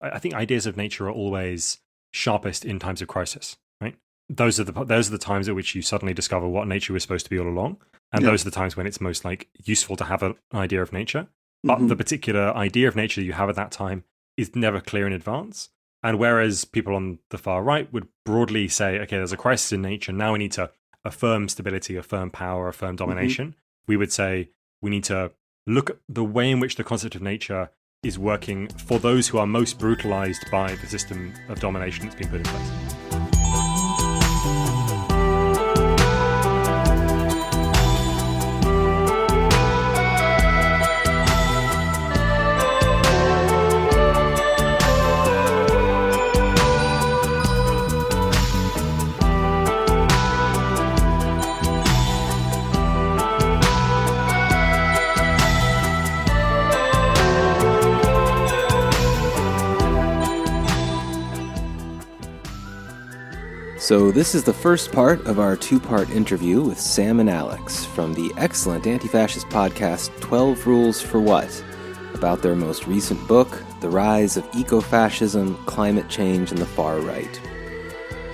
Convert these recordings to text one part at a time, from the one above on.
I think ideas of nature are always sharpest in times of crisis, right? Those are the times at which you suddenly discover what nature was supposed to be all along. And those are the times when it's most like useful to have an idea of nature. But the particular idea of nature you have at that time is never clear in advance. And whereas people on the far right would broadly say, okay, there's a crisis in nature, now we need to affirm stability, affirm power, affirm domination, we would say we need to look at the way in which the concept of nature is working for those who are most brutalized by the system of domination that's been put in place. So this is the first part of our two-part interview with Sam and Alex from the excellent anti-fascist podcast 12 Rules for What? About their most recent book, The Rise of Eco-Fascism, Climate Change and the Far Right.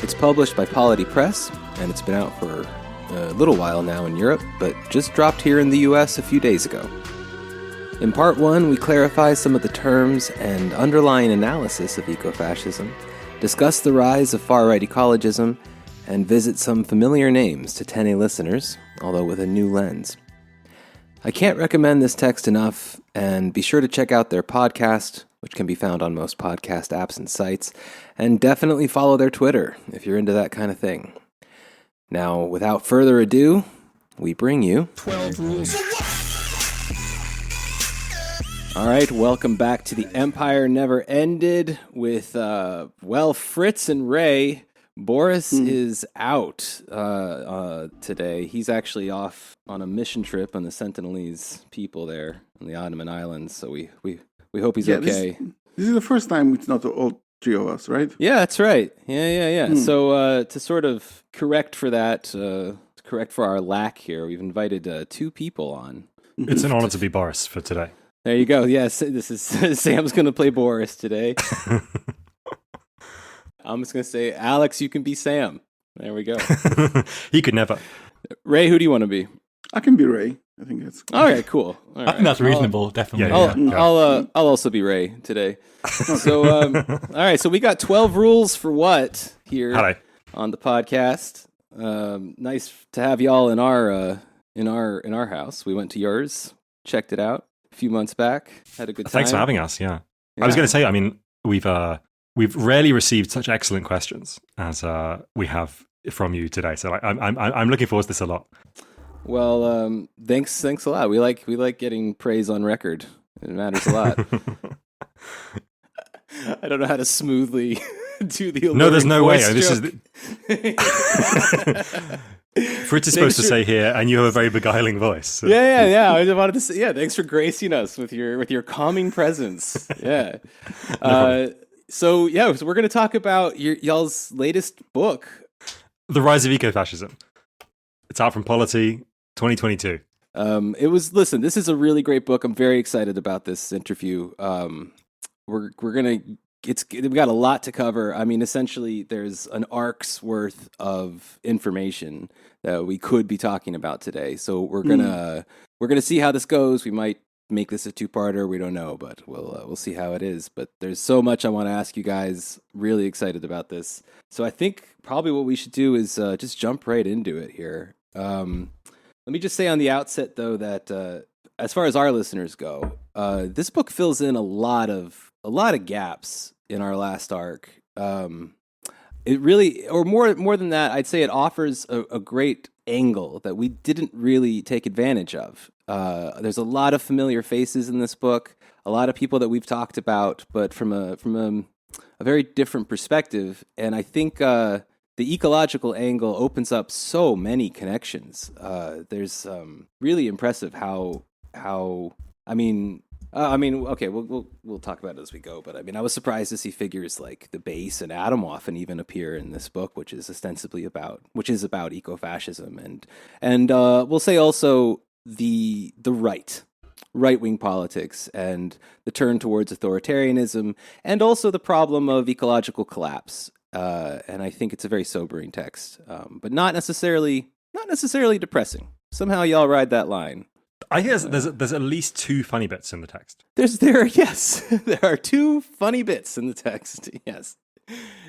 It's published by Polity Press, and it's been out for a little while now in Europe, but just dropped here in the US a few days ago. In part one, we clarify some of the terms and underlying analysis of ecofascism, discuss the rise of far-right ecologism, and visit some familiar names to TENE listeners, although with a new lens. I can't recommend this text enough, and be sure to check out their podcast, which can be found on most podcast apps and sites, and definitely follow their Twitter if you're into that kind of thing. Now, without further ado, we bring you 12 Rules. All right, welcome back to The Empire Never Ended with, Fritz and Ray. Boris is out today. He's actually off on a mission trip on the Sentinelese people there on the Ottoman Islands, so we hope he's okay. This is the first time it's not all three of us, right? Yeah, that's right. Yeah. So to sort of correct for that, correct for our lack here, we've invited two people on. It's an honor to be Boris for today. There you go. Yes, this is Sam's going to play Boris today. I'm just going to say, Alex, you can be Sam. There we go. He could never. Ray, who do you want to be? I can be Ray. I think that's all right. Cool. All right. I think that's reasonable. Definitely. I'll also be Ray today. So, all right. So we got 12 rules for what here on the podcast. Nice to have y'all in our house. We went to yours, checked it out a few months back. Had a good time. Thanks for having us. Yeah. I was going to say, I mean, we've rarely received such excellent questions as we have from you today. So I'm looking forward to this a lot. Well, thanks a lot. We like getting praise on record. It matters a lot. I don't know how to smoothly do the no. There's no way. Joke. This is. Fritz is supposed to say here, and you have a very beguiling voice. So. Yeah. I just wanted to say, thanks for gracing us with your calming presence. Yeah. So we're going to talk about y'all's latest book, The Rise of Eco-Fascism. It's out from Polity, 2022. Listen, this is a really great book. I'm very excited about this interview. We've got a lot to cover. I mean, essentially, there's an arc's worth of information that we could be talking about today. So we're gonna see how this goes. We might make this a two-parter. We don't know, but we'll see how it is. But there's so much I want to ask you guys. Really excited about this. So I think probably what we should do is just jump right into it here. Let me just say on the outset, though, that as far as our listeners go, this book fills in a lot of gaps in our last arc. It really, or more than that, I'd say it offers a great angle that we didn't really take advantage of. There's a lot of familiar faces in this book, a lot of people that we've talked about, but from a very different perspective. And I think the ecological angle opens up so many connections. There's really impressive how okay, we'll talk about it as we go. But I mean, I was surprised to see figures like the base and Atomwaffen even appear in this book, which is about ecofascism, and we'll say also the right, right-wing politics and the turn towards authoritarianism, and also the problem of ecological collapse. And I think it's a very sobering text, but not necessarily depressing. Somehow y'all ride that line. I think there's at least two funny bits in the text. Yes, there are two funny bits in the text. Yes.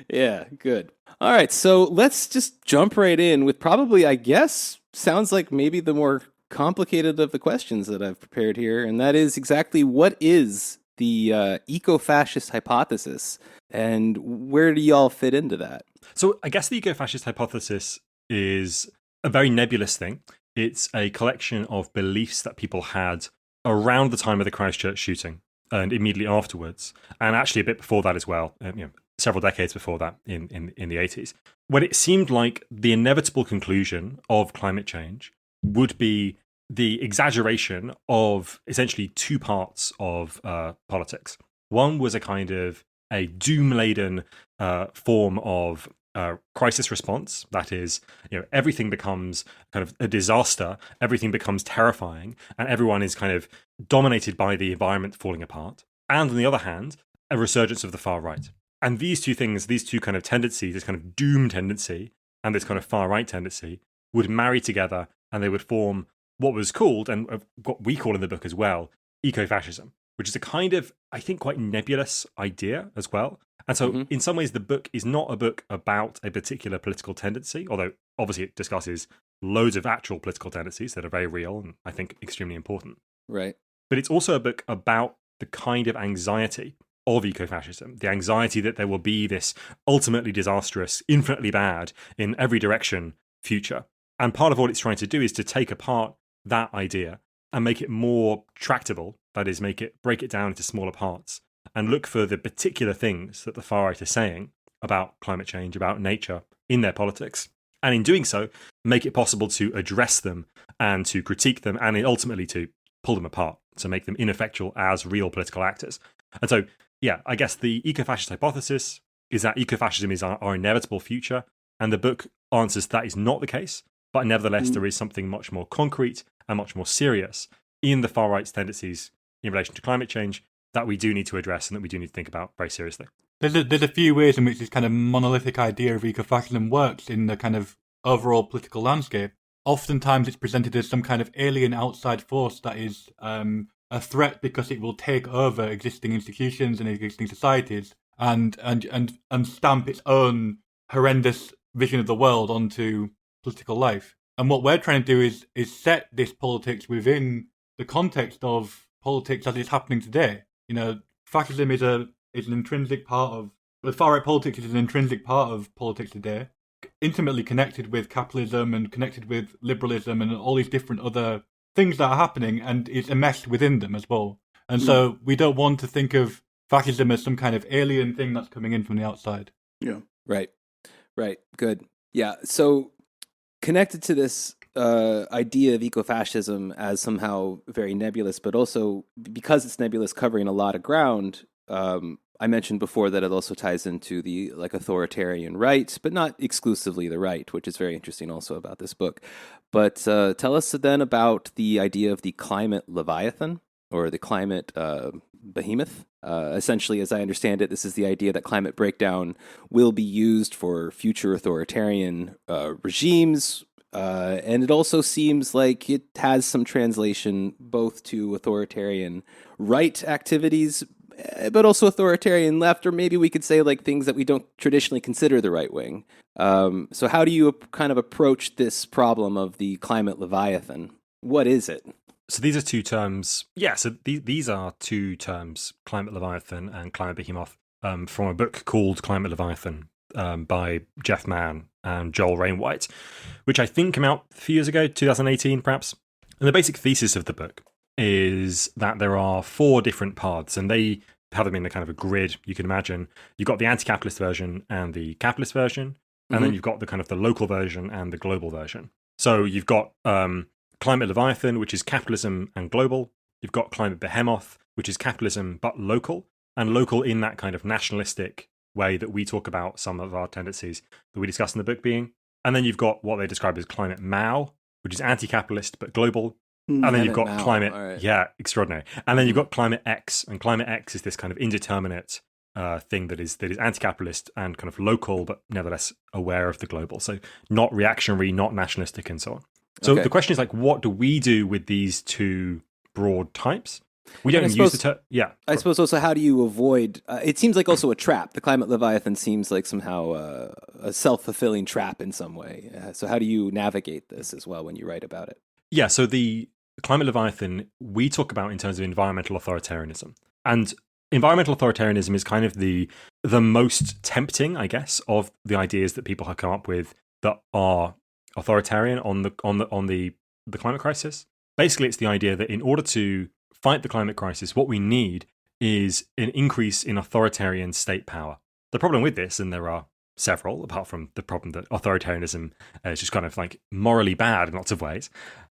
Yeah, good. All right, so let's just jump right in with probably, I guess, sounds like maybe the more complicated of the questions that I've prepared here, and that is exactly what is the eco-fascist hypothesis, and where do y'all fit into that? So I guess the eco-fascist hypothesis is a very nebulous thing. It's a collection of beliefs that people had around the time of the Christchurch shooting and immediately afterwards, and actually a bit before that as well, several decades before that in the 80s, when it seemed like the inevitable conclusion of climate change would be the exaggeration of essentially two parts of politics. One was a kind of a doom-laden form of crisis response. That is, everything becomes kind of a disaster, everything becomes terrifying, and everyone is kind of dominated by the environment falling apart. And on the other hand, a resurgence of the far right. And these two things, these two kind of tendencies, this kind of doom tendency and this kind of far right tendency would marry together, and they would form what was called, and what we call in the book as well, ecofascism, which is a kind of, I think, quite nebulous idea as well. And so in some ways, the book is not a book about a particular political tendency, although obviously it discusses loads of actual political tendencies that are very real and I think extremely important. Right. But it's also a book about the kind of anxiety of ecofascism, the anxiety that there will be this ultimately disastrous, infinitely bad, in every direction future. And part of what it's trying to do is to take apart that idea and make it more tractable, that is, break it down into smaller parts, and look for the particular things that the far right are saying about climate change, about nature, in their politics. And in doing so, make it possible to address them and to critique them and ultimately to pull them apart, to make them ineffectual as real political actors. And so, yeah, I guess the eco-fascist hypothesis is that ecofascism is our inevitable future, and the book answers that is not the case, but nevertheless there is something much more concrete and much more serious in the far right's tendencies in relation to climate change that we do need to address and that we do need to think about very seriously. There's a few ways in which this kind of monolithic idea of ecofascism works in the kind of overall political landscape. Oftentimes it's presented as some kind of alien outside force that is a threat because it will take over existing institutions and existing societies and stamp its own horrendous vision of the world onto political life. And what we're trying to do is set this politics within the context of politics as it's happening today. Fascism is an intrinsic part of the far right politics is an intrinsic part of politics today, intimately connected with capitalism and connected with liberalism and all these different other things that are happening, and it's enmeshed within them as well. And so we don't want to think of fascism as some kind of alien thing that's coming in from the outside. Yeah. Right. Good. Yeah. So connected to this idea of ecofascism as somehow very nebulous, but also because it's nebulous, covering a lot of ground. I mentioned before that it also ties into the authoritarian right, but not exclusively the right, which is very interesting also about this book. But tell us then about the idea of the climate Leviathan, or the climate Behemoth. Essentially, as I understand it, this is the idea that climate breakdown will be used for future authoritarian regimes. And it also seems like it has some translation both to authoritarian right activities, but also authoritarian left, or maybe we could say things that we don't traditionally consider the right wing. So how do you kind of approach this problem of the climate Leviathan? What is it? So these are two terms. Yeah, so these are two terms, climate Leviathan and climate Behemoth, from a book called Climate Leviathan by Jeff Mann and Joel Rainwhite, which I think came out a few years ago, 2018 perhaps. And the basic thesis of the book is that there are four different paths, and they have them in a kind of a grid you can imagine. You've got the anti-capitalist version and the capitalist version, and then you've got the kind of the local version and the global version. So you've got climate Leviathan, which is capitalism and global. You've got climate Behemoth, which is capitalism but local, and local in that kind of nationalistic way that we talk about some of our tendencies that we discuss in the book being. And then you've got what they describe as climate Mao, which is anti-capitalist but global. Hmm. And then you've got Mao, climate, all right. yeah, extraordinary. And then you've got climate X, and climate X is this kind of indeterminate thing that is anti-capitalist and kind of local, but nevertheless aware of the global. So not reactionary, not nationalistic, and so on. So Okay. the question is like, what do we do with these two broad types? We And I don't use the suppose- term. Yeah, I suppose also, how do you avoid? It seems like also a trap. The climate Leviathan seems like somehow a self-fulfilling trap in some way. So how do you navigate this as well when you write about it? yeah. So the climate Leviathan we talk about in terms of environmental authoritarianism, and environmental authoritarianism is kind of the most tempting, I guess, of the ideas that people have come up with that are authoritarian on the climate crisis. Basically, it's the idea that in order to fight the climate crisis, what we need is an increase in authoritarian state power. The problem with this, and there are several, apart from the problem that authoritarianism is just kind of like morally bad in lots of ways.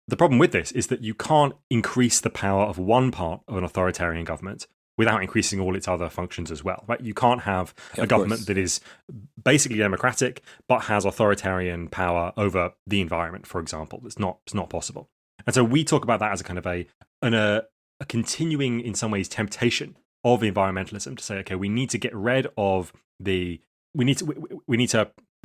The problem with this is that you can't increase the power of one part of an authoritarian government without increasing all its other functions as well, right? You can't have a government that is basically democratic but has authoritarian power over the environment, for example. It's not possible. And so we talk about that as a kind of a continuing, in some ways, temptation of environmentalism to say, okay, we need to get rid of we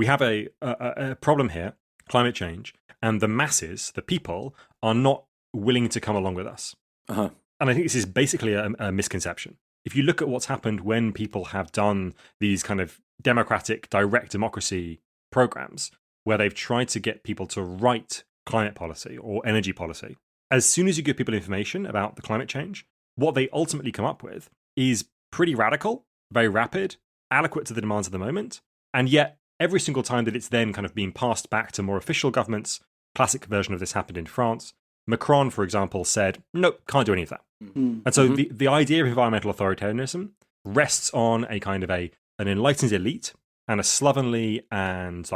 have a problem here, climate change, and the masses, the people, are not willing to come along with us. Uh-huh. And I think this is basically a misconception. If you look at what's happened when people have done these kind of democratic, direct democracy programs, where they've tried to get people to write climate policy or energy policy, as soon as you give people information about the climate change, what they ultimately come up with is pretty radical, very rapid, adequate to the demands of the moment, and yet every single time that it's then kind of being passed back to more official governments, classic version of this happened in France. Macron, for example, said, nope, can't do any of that. Hmm. And so the idea of environmental authoritarianism rests on a kind of an enlightened elite and a slovenly and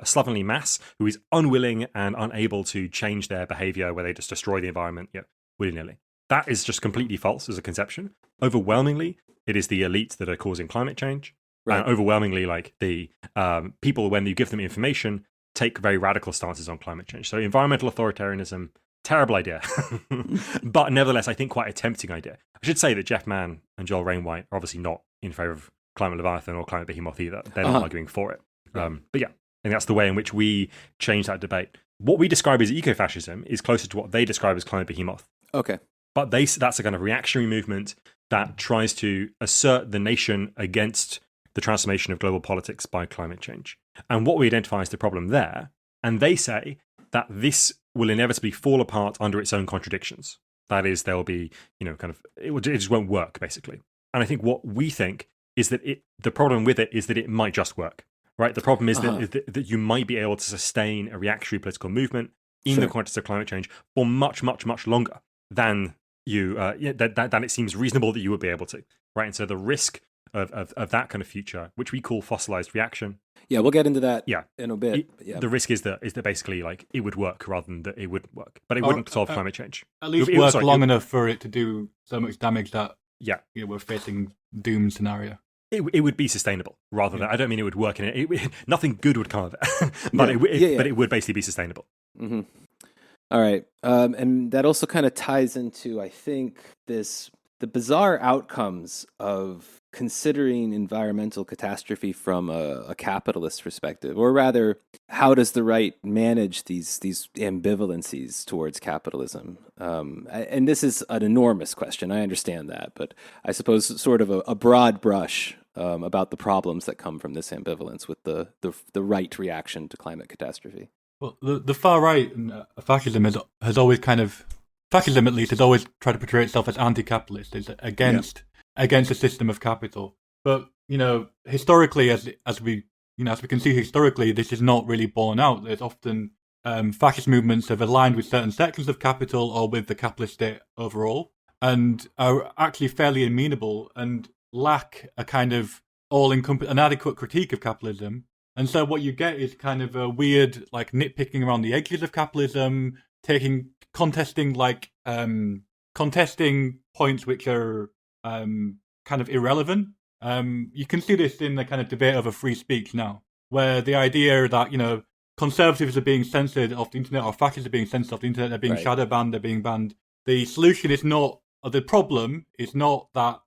slovenly mass who is unwilling and unable to change their behavior, where they just destroy the environment willy-nilly. That is just completely false as a conception. Overwhelmingly, it is the elite that are causing climate change. Right. And overwhelmingly, like the people, when you give them information, take very radical stances on climate change. So environmental authoritarianism, terrible idea. But nevertheless, I think quite a tempting idea. I should say that Jeff Mann and Joel Rainwhite are obviously not in favor of climate Leviathan or climate Behemoth either. They're not arguing for it. But yeah, I think that's the way in which we change that debate. What we describe as ecofascism is closer to what they describe as climate Behemoth. Okay. But that's a kind of reactionary movement that tries to assert the nation against the transformation of global politics by climate change. And what we identify as the problem there, and they say that this will inevitably fall apart under its own contradictions. That is, there will be, it just won't work, basically. And I think what we think is that the problem with it is that it might just work, right? The problem is that you might be able to sustain a reactionary political movement in the context of climate change for much, much, much longer than than it seems reasonable that you would be able to, right? And so the risk of that kind of future, which we call fossilized reaction. Yeah, we'll get into that in a bit. The risk is that basically like it would work rather than that it wouldn't work, but it wouldn't solve climate change. At least work long enough for it to do so much damage that we're facing doom scenario. It would be sustainable rather than, I don't mean it would work in it. Nothing good would come of it, but it would basically be sustainable. Mm-hmm. All right. And that also kind of ties into, I think, the bizarre outcomes of considering environmental catastrophe from a capitalist perspective, or rather, how does the right manage these ambivalencies towards capitalism? And this is an enormous question. I understand that, but I suppose sort of a broad brush about the problems that come from this ambivalence with the right reaction to climate catastrophe. Well, the far right and fascism has always fascism at least has always tried to portray itself as anti-capitalist, is against a system of capital. But historically, as we can see historically, this is not really borne out. There's often fascist movements have aligned with certain sections of capital or with the capitalist state overall, and are actually fairly amenable and lack a kind of an adequate critique of capitalism. And so what you get is kind of a weird, like, nitpicking around the edges of capitalism, contesting points which are kind of irrelevant. You can see this in the kind of debate over free speech now, where the idea that conservatives are being censored off the internet, or fascists are being censored off the internet, they're being Right. shadow banned, they're being banned. The solution is not, or the problem is not that,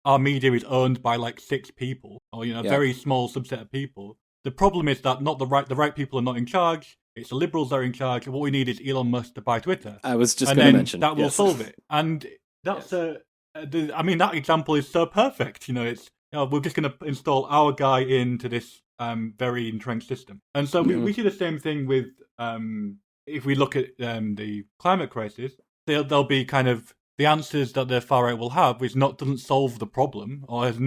our media is owned by like 6 people, or, a very small subset of people. The problem is that not the right people are not in charge. It's the liberals that are in charge. And what we need is Elon Musk to buy Twitter. I was just and going to then mention that will yes. solve it. And that's that example is so perfect. It's we're just going to install our guy into this very entrenched system. And so we see the same thing with if we look at the climate crisis. There'll be kind of the answers that the far right will have doesn't solve the problem, or in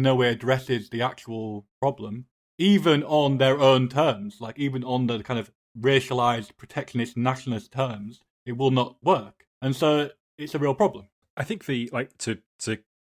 no way addresses the actual problem, even on their own terms, like even on the kind of racialized, protectionist, nationalist terms, it will not work. And so it's a real problem. I think to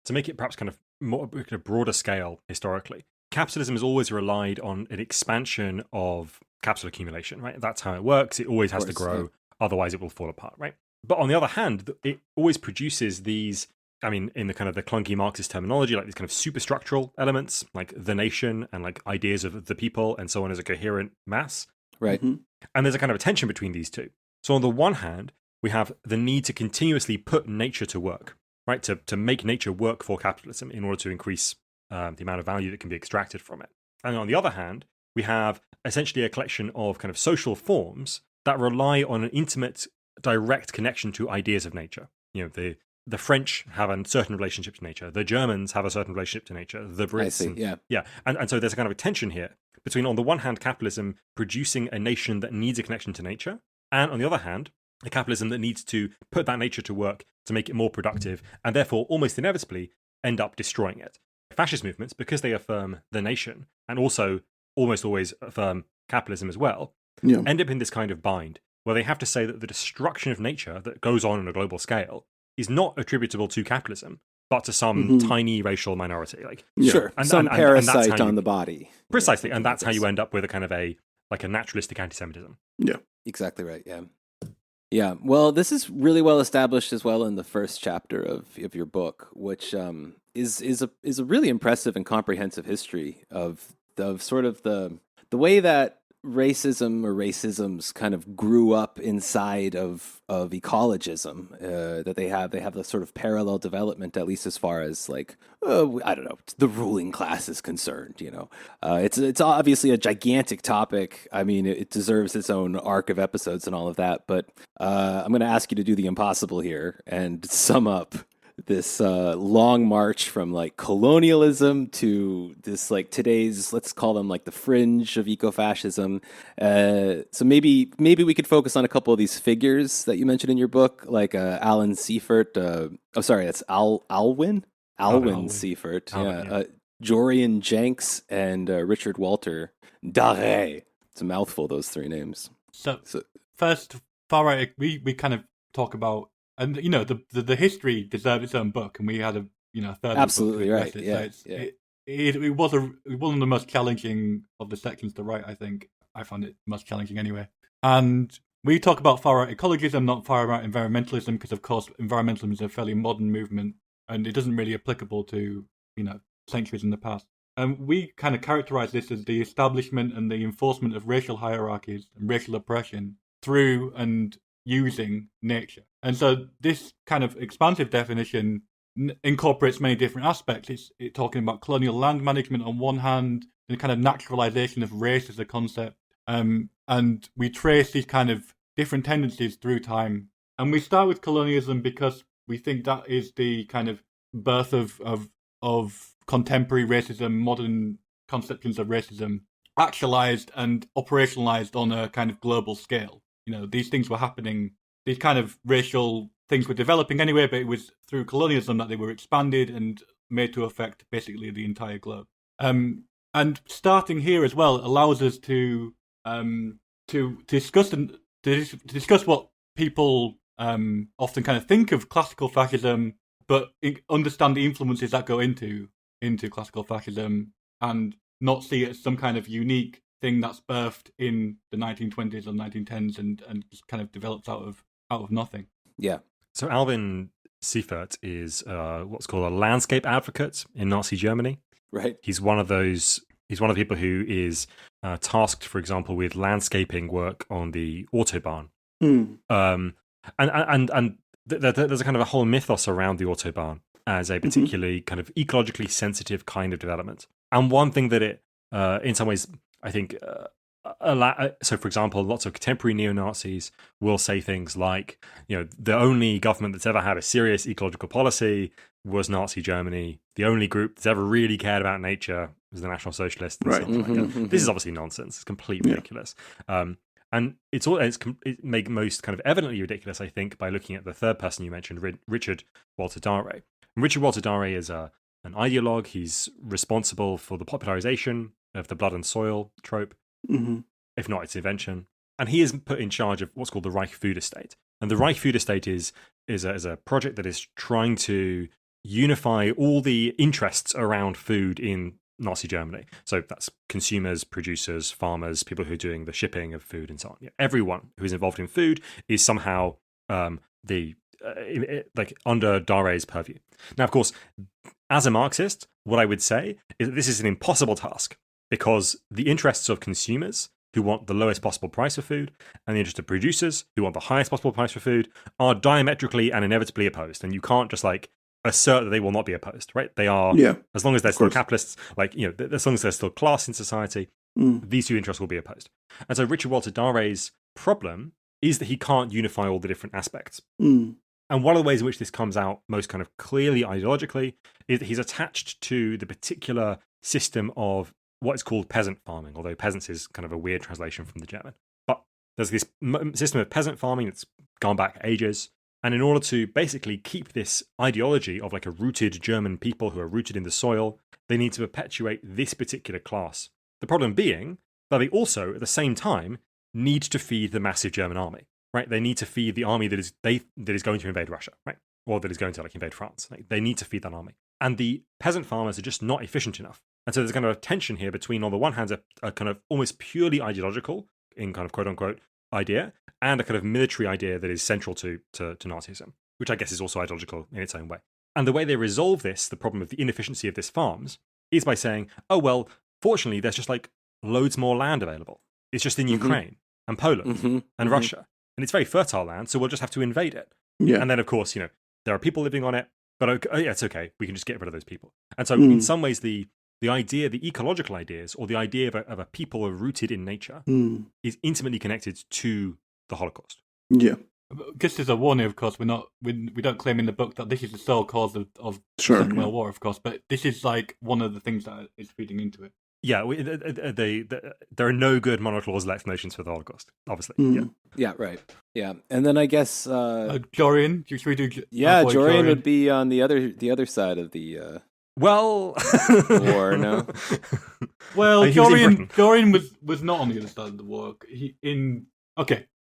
make it perhaps kind of more kind of broader scale historically, capitalism has always relied on an expansion of capital accumulation, right? That's how it works. It always has to grow, otherwise it will fall apart, right? But on the other hand, it always produces these, in the kind of the clunky Marxist terminology, like these kind of superstructural elements, like the nation and like ideas of the people and so on as a coherent mass. Right. Mm-hmm. And there's a kind of a tension between these two. So on the one hand, we have the need to continuously put nature to work, right? To make nature work for capitalism in order to increase the amount of value that can be extracted from it. And on the other hand, we have essentially a collection of kind of social forms that rely on an intimate, direct connection to ideas of nature. The French have a certain relationship to nature. The Germans have a certain relationship to nature. The Brits. I see, yeah. And so there's a kind of a tension here between, on the one hand, capitalism producing a nation that needs a connection to nature, and on the other hand, a capitalism that needs to put that nature to work to make it more productive, and therefore almost inevitably end up destroying it. Fascist movements, because they affirm the nation, and also almost always affirm capitalism as well, end up in this kind of bind, where they have to say that the destruction of nature that goes on a global scale is not attributable to capitalism, but to some tiny racial minority. Sure, some parasite on the body. Precisely, and that's how you end up with a kind of a naturalistic anti-Semitism. Yeah. Exactly right, Yeah, well, this is really well established as well in the first chapter of your book, which is a really impressive and comprehensive history of sort of the way that racism or racisms kind of grew up inside of ecologism. That they have the sort of parallel development, at least as far as I don't know, the ruling class is concerned. It's obviously a gigantic topic. I mean, it deserves its own arc of episodes and all of that. But I'm going to ask you to do the impossible here and sum up this long march from colonialism to this today's, let's call them the fringe of ecofascism. So maybe we could focus on a couple of these figures that you mentioned in your book, like Alvin Siefert. That's Alvin Siefert. Alvin, Jorian Jenks and Richard Walter Daré. It's a mouthful, those 3 names. So first, far right, we kind of talk about. And the history deserved its own book, and we had a third. Absolutely right. It was one of the most challenging of the sections to write. I think I found it most challenging anyway. And we talk about far right ecologism, not far right environmentalism, because of course environmentalism is a fairly modern movement, and it doesn't really applicable to centuries in the past. And we kind of characterize this as the establishment and the enforcement of racial hierarchies and racial oppression through and using nature. And so this kind of expansive definition incorporates many different aspects. It's talking about colonial land management on one hand, and kind of naturalization of race as a concept. And we trace these kind of different tendencies through time. And we start with colonialism because we think that is the kind of birth of contemporary racism, modern conceptions of racism, actualized and operationalized on a kind of global scale. These things were happening, these kind of racial things were developing anyway, but it was through colonialism that they were expanded and made to affect basically the entire globe. And starting here as well allows us to discuss what people often kind of think of classical fascism, but understand the influences that go into classical fascism, and not see it as some kind of unique thing that's birthed in the 1920s or 1910s and just kind of develops out of nothing. Yeah. So Alvin Siefert is what's called a landscape advocate in Nazi Germany. Right. He's one of those He's one of the people who is tasked, for example, with landscaping work on the Autobahn. And there's a kind of a whole mythos around the Autobahn as a particularly kind of ecologically sensitive kind of development. And one thing that it, in some ways, I think, so for example, lots of contemporary neo-Nazis will say things like, the only government that's ever had a serious ecological policy was Nazi Germany. The only group that's ever really cared about nature was the National Socialists. And Right. stuff like that. This is obviously nonsense. It's completely ridiculous. And it made most kind of evidently ridiculous, I think, by looking at the third person you mentioned, Richard Walter Dare. And Richard Walter Dare is an ideologue. He's responsible for the popularization of the blood and soil trope, if not its invention. And he is put in charge of what's called the Reich Food Estate. And the Reich Food Estate is a project that is trying to unify all the interests around food in Nazi Germany. So that's consumers, producers, farmers, people who are doing the shipping of food and so on. Everyone who is involved in food is somehow under Dare's purview. Now, of course, as a Marxist, what I would say is that this is an impossible task because the interests of consumers who want the lowest possible price for food and the interest of producers who want the highest possible price for food are diametrically and inevitably opposed. And you can't just assert that they will not be opposed, right? They are, as long as they're still capitalists, as long as there's still class in society, these two interests will be opposed. And so Richard Walter Dare's problem is that he can't unify all the different aspects. And one of the ways in which this comes out most kind of clearly ideologically is that he's attached to the particular system of what is called peasant farming, although peasants is kind of a weird translation from the German. But there's this system of peasant farming that's gone back ages. And in order to basically keep this ideology of a rooted German people who are rooted in the soil, they need to perpetuate this particular class. The problem being that they also, at the same time, need to feed the massive German army, right? They need to feed the army that is going to invade Russia, right? Or that is going to invade France. They need to feed that army. And the peasant farmers are just not efficient enough. And so there's kind of a tension here between, on the one hand, a kind of almost purely ideological, in kind of quote unquote, idea, and a kind of military idea that is central to Nazism, which I guess is also ideological in its own way. And the way they resolve this, the problem of the inefficiency of this farms, is by saying, oh, well, fortunately, there's just loads more land available. It's just in Ukraine and Poland and Russia. And it's very fertile land, so we'll just have to invade it. Yeah. And then, of course, there are people living on it, but it's okay. We can just get rid of those people. And so in some ways, the idea, the ecological ideas, or the idea of a people rooted in nature is intimately connected to the Holocaust. Yeah. Just as a warning, of course, we don't claim in the book that this is the sole cause of the Second World War, of course, but this is one of the things that is feeding into it. Yeah, there are no good monocausal explanations for the Holocaust, obviously. Yeah, right. Yeah, and then I guess Jorian, should we do? Jorian would be on the other side of the war. No. Well, Jorian was not on the other side of the war.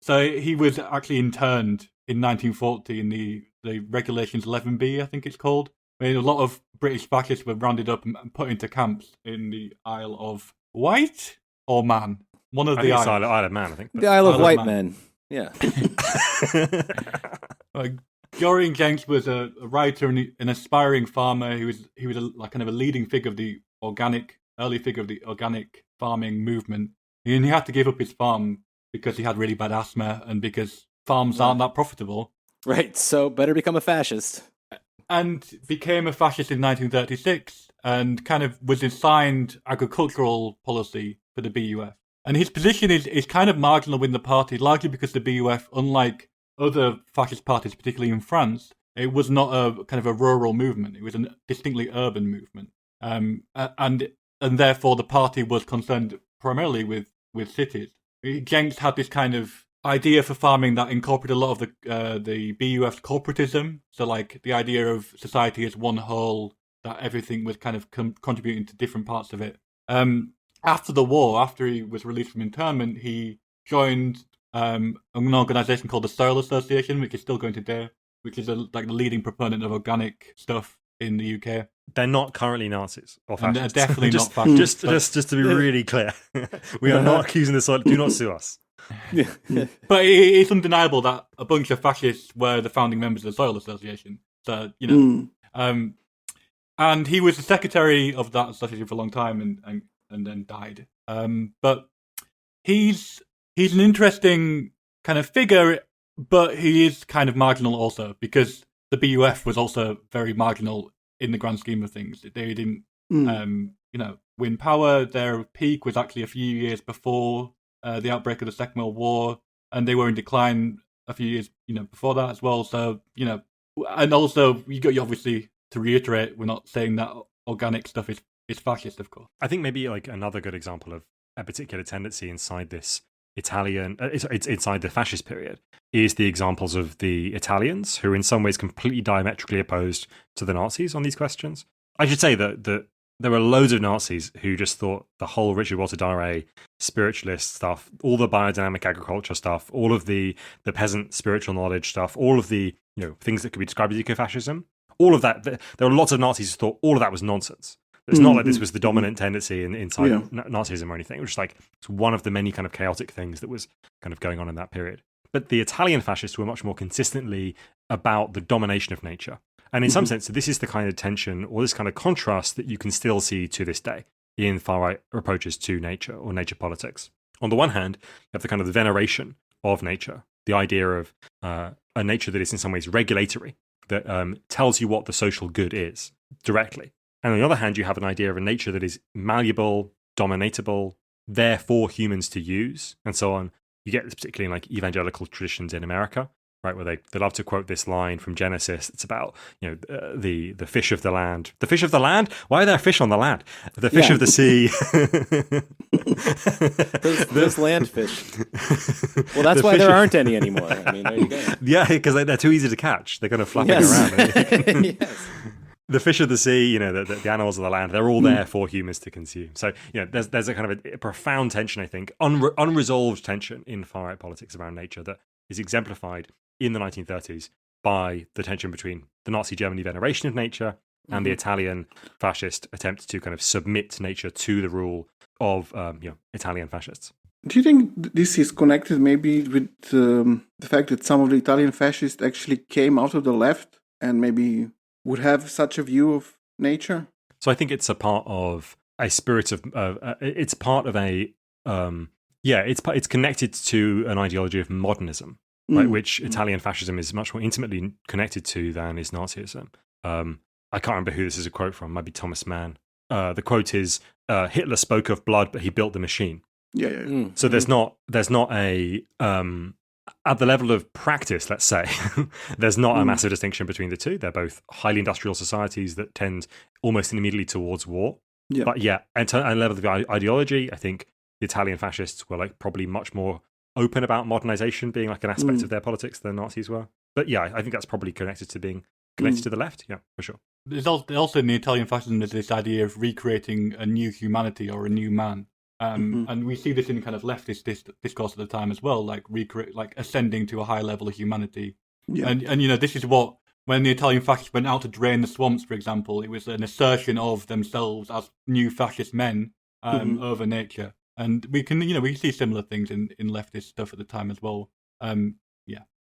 So he was actually interned in 1940 in the Regulations 11B, I think it's called. I mean, a lot of British fascists were rounded up and put into camps in the Isle of Wight or Man. One of the Isle of Man, I think. The Isle of White Men. Yeah. Jorian Jenks was a writer and an aspiring farmer. He was kind of a leading figure of the early figure of the organic farming movement. And he had to give up his farm because he had really bad asthma and because farms aren't that profitable. Right, so better become a fascist. And became a fascist in 1936 and kind of was assigned agricultural policy for the BUF. And his position is kind of marginal within the party, largely because the BUF, unlike other fascist parties, particularly in France, it was not a kind of a rural movement. It was a distinctly urban movement. And therefore the party was concerned primarily with cities. Jenks had this kind of idea for farming that incorporated a lot of the BUF's corporatism. So the idea of society as one whole, that everything was kind of contributing to different parts of it. After the war, after he was released from internment, he joined an organisation called the Soil Association, which is still going today, which is the leading proponent of organic stuff in the UK. They're not currently Nazis or fascists. They're definitely not fascists. Just to be really clear, we are not accusing the soil. Do not sue us. But it's undeniable that a bunch of fascists were the founding members of the Soil Association. So and he was the secretary of that association for a long time, and then died. But he's an interesting kind of figure, but he is kind of marginal also, because the BUF was also very marginal in the grand scheme of things. They didn't, win power. Their peak was actually a few years before the outbreak of the Second World War, and they were in decline a few years, before that as well. So, and also you obviously, to reiterate, we're not saying that organic stuff is fascist, of course. I think maybe like another good example of a particular tendency inside this Italian, inside the fascist period, is the examples of the Italians, who are in some ways completely diametrically opposed to the Nazis on these questions. I should say that there were loads of Nazis who just thought the whole Richard Walter Dare spiritualist stuff, all the biodynamic agriculture stuff, all of the peasant spiritual knowledge stuff, all of the things that could be described as ecofascism, all of that. There were lots of Nazis who thought all of that was nonsense. It's not like this was the dominant tendency inside Nazism or anything. It was just like it's one of the many kind of chaotic things that was kind of going on in that period. But the Italian fascists were much more consistently about the domination of nature. And in some sense, this is the kind of tension or this kind of contrast that you can still see to this day in far-right approaches to nature or nature politics. On the one hand, you have the kind of the veneration of nature, the idea of a nature that is in some ways regulatory, that tells you what the social good is directly. And on the other hand, you have an idea of a nature that is malleable, dominatable, there for humans to use, and so on. You get this particularly in like evangelical traditions in America, right, where they love to quote this line from Genesis. It's about the fish of the land. The fish of the land? Why are there fish on the land? The fish of the sea. those land fish. Well, that's why there aren't any anymore. I mean, there you go. Yeah, because they're too easy to catch. They're kind of flapping around. Yes. The fish of the sea, the animals of the land, they're all there for humans to consume. So, there's a kind of a profound tension, I think, unresolved tension in far-right politics around nature that is exemplified in the 1930s by the tension between the Nazi Germany veneration of nature and the Italian fascist attempt to kind of submit nature to the rule of Italian fascists. Do you think this is connected maybe with the fact that some of the Italian fascists actually came out of the left and maybe would have such a view of nature? So I think it's a part of a spirit of it's part of a it's connected to an ideology of modernism, right, which Italian fascism is much more intimately connected to than is Nazism. I can't remember who this is a quote from. Might be Thomas Mann. The quote is, "Hitler spoke of blood, but he built the machine." So there's not a at the level of practice, let's say, there's not a massive distinction between the two. They're both highly industrial societies that tend almost immediately towards war. But at a level of ideology, I think the Italian fascists were like probably much more open about modernization being like an aspect of their politics than Nazis were. But I think that's probably connected to being connected to the left. Yeah, for sure. There's also in the Italian fascism, there's this idea of recreating a new humanity or a new man. And we see this in kind of leftist discourse at the time as well, like ascending to a high level of humanity. And this is what, when the Italian fascists went out to drain the swamps, for example, it was an assertion of themselves as new fascist men over nature. And we can, we see similar things in leftist stuff at the time as well. In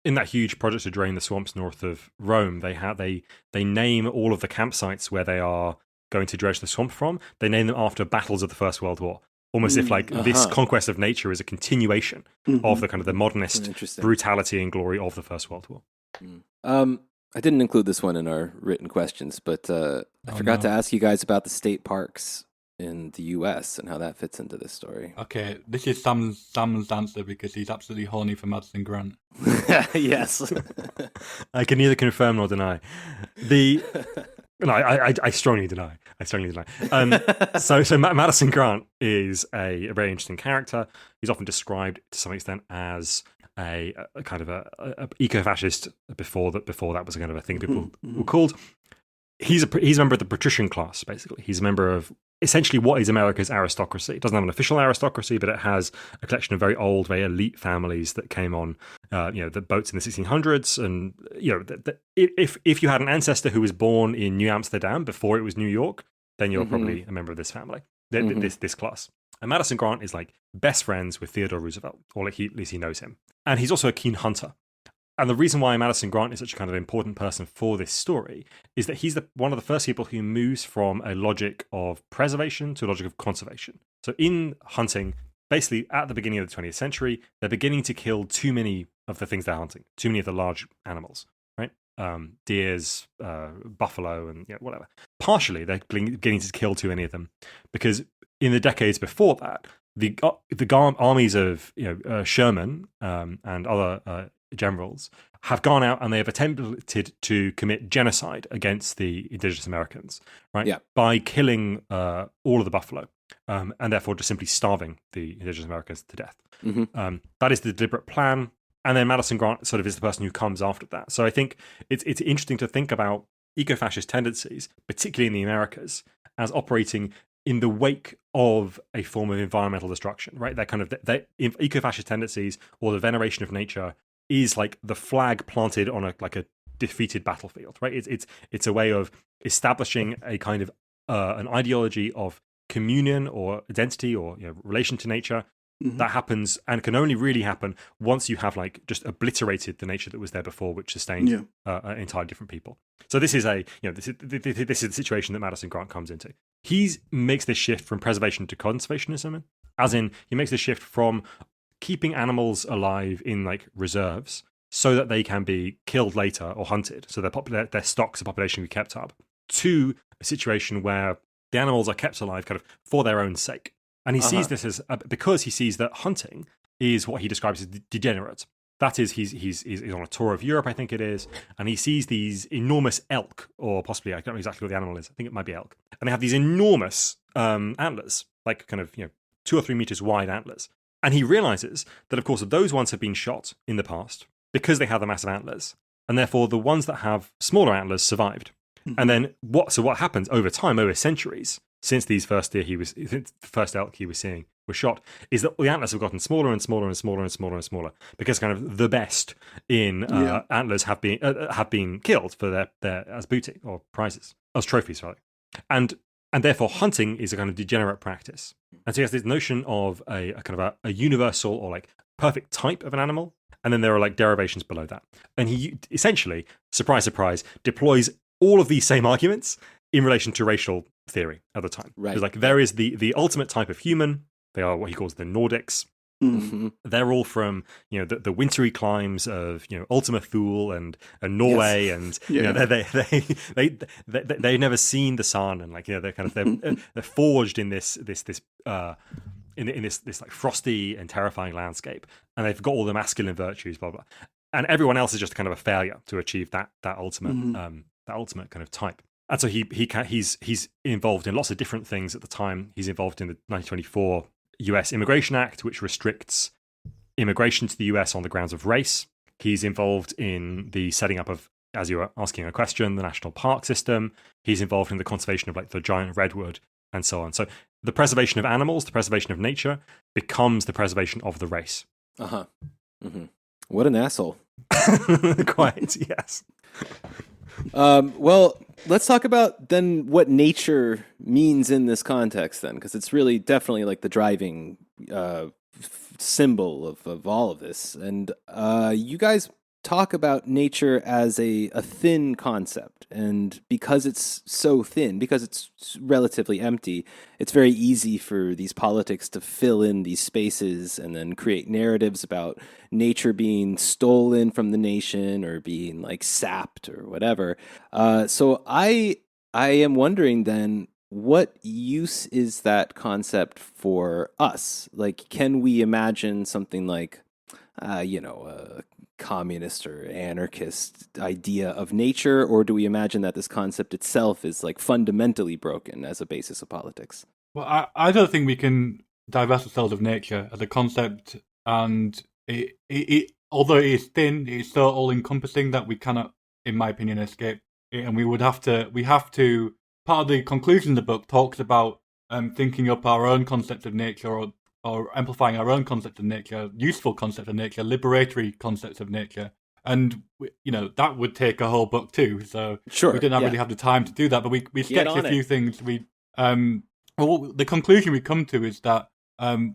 that huge project to drain the swamps north of Rome, they name all of the campsites where they are going to dredge the swamp from. They name them after battles of the First World War. Almost if like this conquest of nature is a continuation of the kind of the modernist brutality and glory of the First World War. I didn't include this one in our written questions, but I forgot to ask you guys about the state parks in the US and how that fits into this story. Okay, this is Sam's answer because he's absolutely horny for Madison Grant. Yes. I can neither confirm nor deny. No, I strongly deny. So Madison Grant is a very interesting character. He's often described to some extent as a kind of a eco-fascist before that was a kind of a thing people were called. He's a member of the patrician class, basically. He's a member of essentially what is America's aristocracy. It doesn't have an official aristocracy, but it has a collection of very old, very elite families that came on, the boats in the 1600s. And if you had an ancestor who was born in New Amsterdam before it was New York, then you're probably a member of this family, this class. And Madison Grant is like best friends with Theodore Roosevelt, or like at least he knows him. And he's also a keen hunter. And the reason why Madison Grant is such a kind of important person for this story is that he's one of the first people who moves from a logic of preservation to a logic of conservation. So in hunting, basically at the beginning of the 20th century, they're beginning to kill too many of the things they're hunting, too many of the large animals, right? Deers, buffalo, and whatever. Partially, they're beginning to kill too many of them because in the decades before that, the armies of Sherman and other generals have gone out and they have attempted to commit genocide against the indigenous Americans, right? Yeah. By killing all of the buffalo, and therefore just simply starving the indigenous Americans to death. Mm-hmm. That is the deliberate plan. And then Madison Grant sort of is the person who comes after that. So I think it's interesting to think about eco-fascist tendencies, particularly in the Americas, as operating in the wake of a form of environmental destruction, right? They're kind of eco-fascist tendencies or the veneration of nature is like the flag planted on a defeated battlefield, right? It's a way of establishing a kind of an ideology of communion or identity or relation to nature. Mm-hmm. That happens and can only really happen once you have just obliterated the nature that was there before, which sustained entirely different people. So this is this is the situation that Madison Grant comes into. He makes this shift from preservation to conservationism, as in he makes this shift from keeping animals alive in reserves so that they can be killed later or hunted, so their stocks of population can be kept up, to a situation where the animals are kept alive kind of for their own sake. And he sees this as because he sees that hunting is what he describes as degenerate. That is, he's on a tour of Europe, I think it is, and he sees these enormous elk, or possibly I don't know exactly what the animal is. I think it might be elk, and they have these enormous antlers, like kind of 2 or 3 meters wide antlers. And he realizes that, of course, those ones have been shot in the past because they have the massive antlers, and therefore the ones that have smaller antlers survived. Mm-hmm. And then what happens over time, over centuries, since the first elk he was seeing was shot, is that the antlers have gotten smaller and smaller and smaller and smaller and smaller because kind of the best in antlers have been killed for their as booty or prizes, as trophies, rather. And therefore hunting is a kind of degenerate practice. And so he has this notion of a kind of a universal or perfect type of an animal, and then there are derivations below that. And he essentially, surprise, surprise, deploys all of these same arguments in relation to racial theory at the time. Right. Because there is the ultimate type of human. They are what he calls the Nordics. Mm-hmm. They're all from the wintry climes of Ultima Thule and Norway, and they've never seen the sun, and they're forged in this frosty and terrifying landscape, and they've got all the masculine virtues, blah blah, and everyone else is just kind of a failure to achieve that ultimate that ultimate kind of type. And so he's involved in lots of different things at the time. He's involved in the 1924 US Immigration Act, which restricts immigration to the US on the grounds of race. He's involved in the setting up of, as you were asking a question, the national park system. He's involved in the conservation of the giant redwood and so on. So the preservation of animals, the preservation of nature, becomes the preservation of the race. Mm-hmm. What an asshole. Quite, yes. Well, let's talk about then what nature means in this context then, because it's really definitely the driving symbol of all of this. And you guys talk about nature as a thin concept, and because it's so thin, because it's relatively empty, it's very easy for these politics to fill in these spaces and then create narratives about nature being stolen from the nation or being sapped or whatever. So I am wondering then, what use is that concept for us? Can we imagine something a communist or anarchist idea of nature, or do we imagine that this concept itself is fundamentally broken as a basis of politics? Well, I don't think we can divest ourselves of nature as a concept, and it although it is thin, it's so all-encompassing that we cannot, in my opinion, escape it, and we have to. Part of the conclusion of the book talks about thinking up our own concept of nature, or amplifying our own concept of nature, useful concept of nature, liberatory concepts of nature. And, that would take a whole book too. So sure, we didn't really have the time to do that, but we sketched a few things. The conclusion we come to is that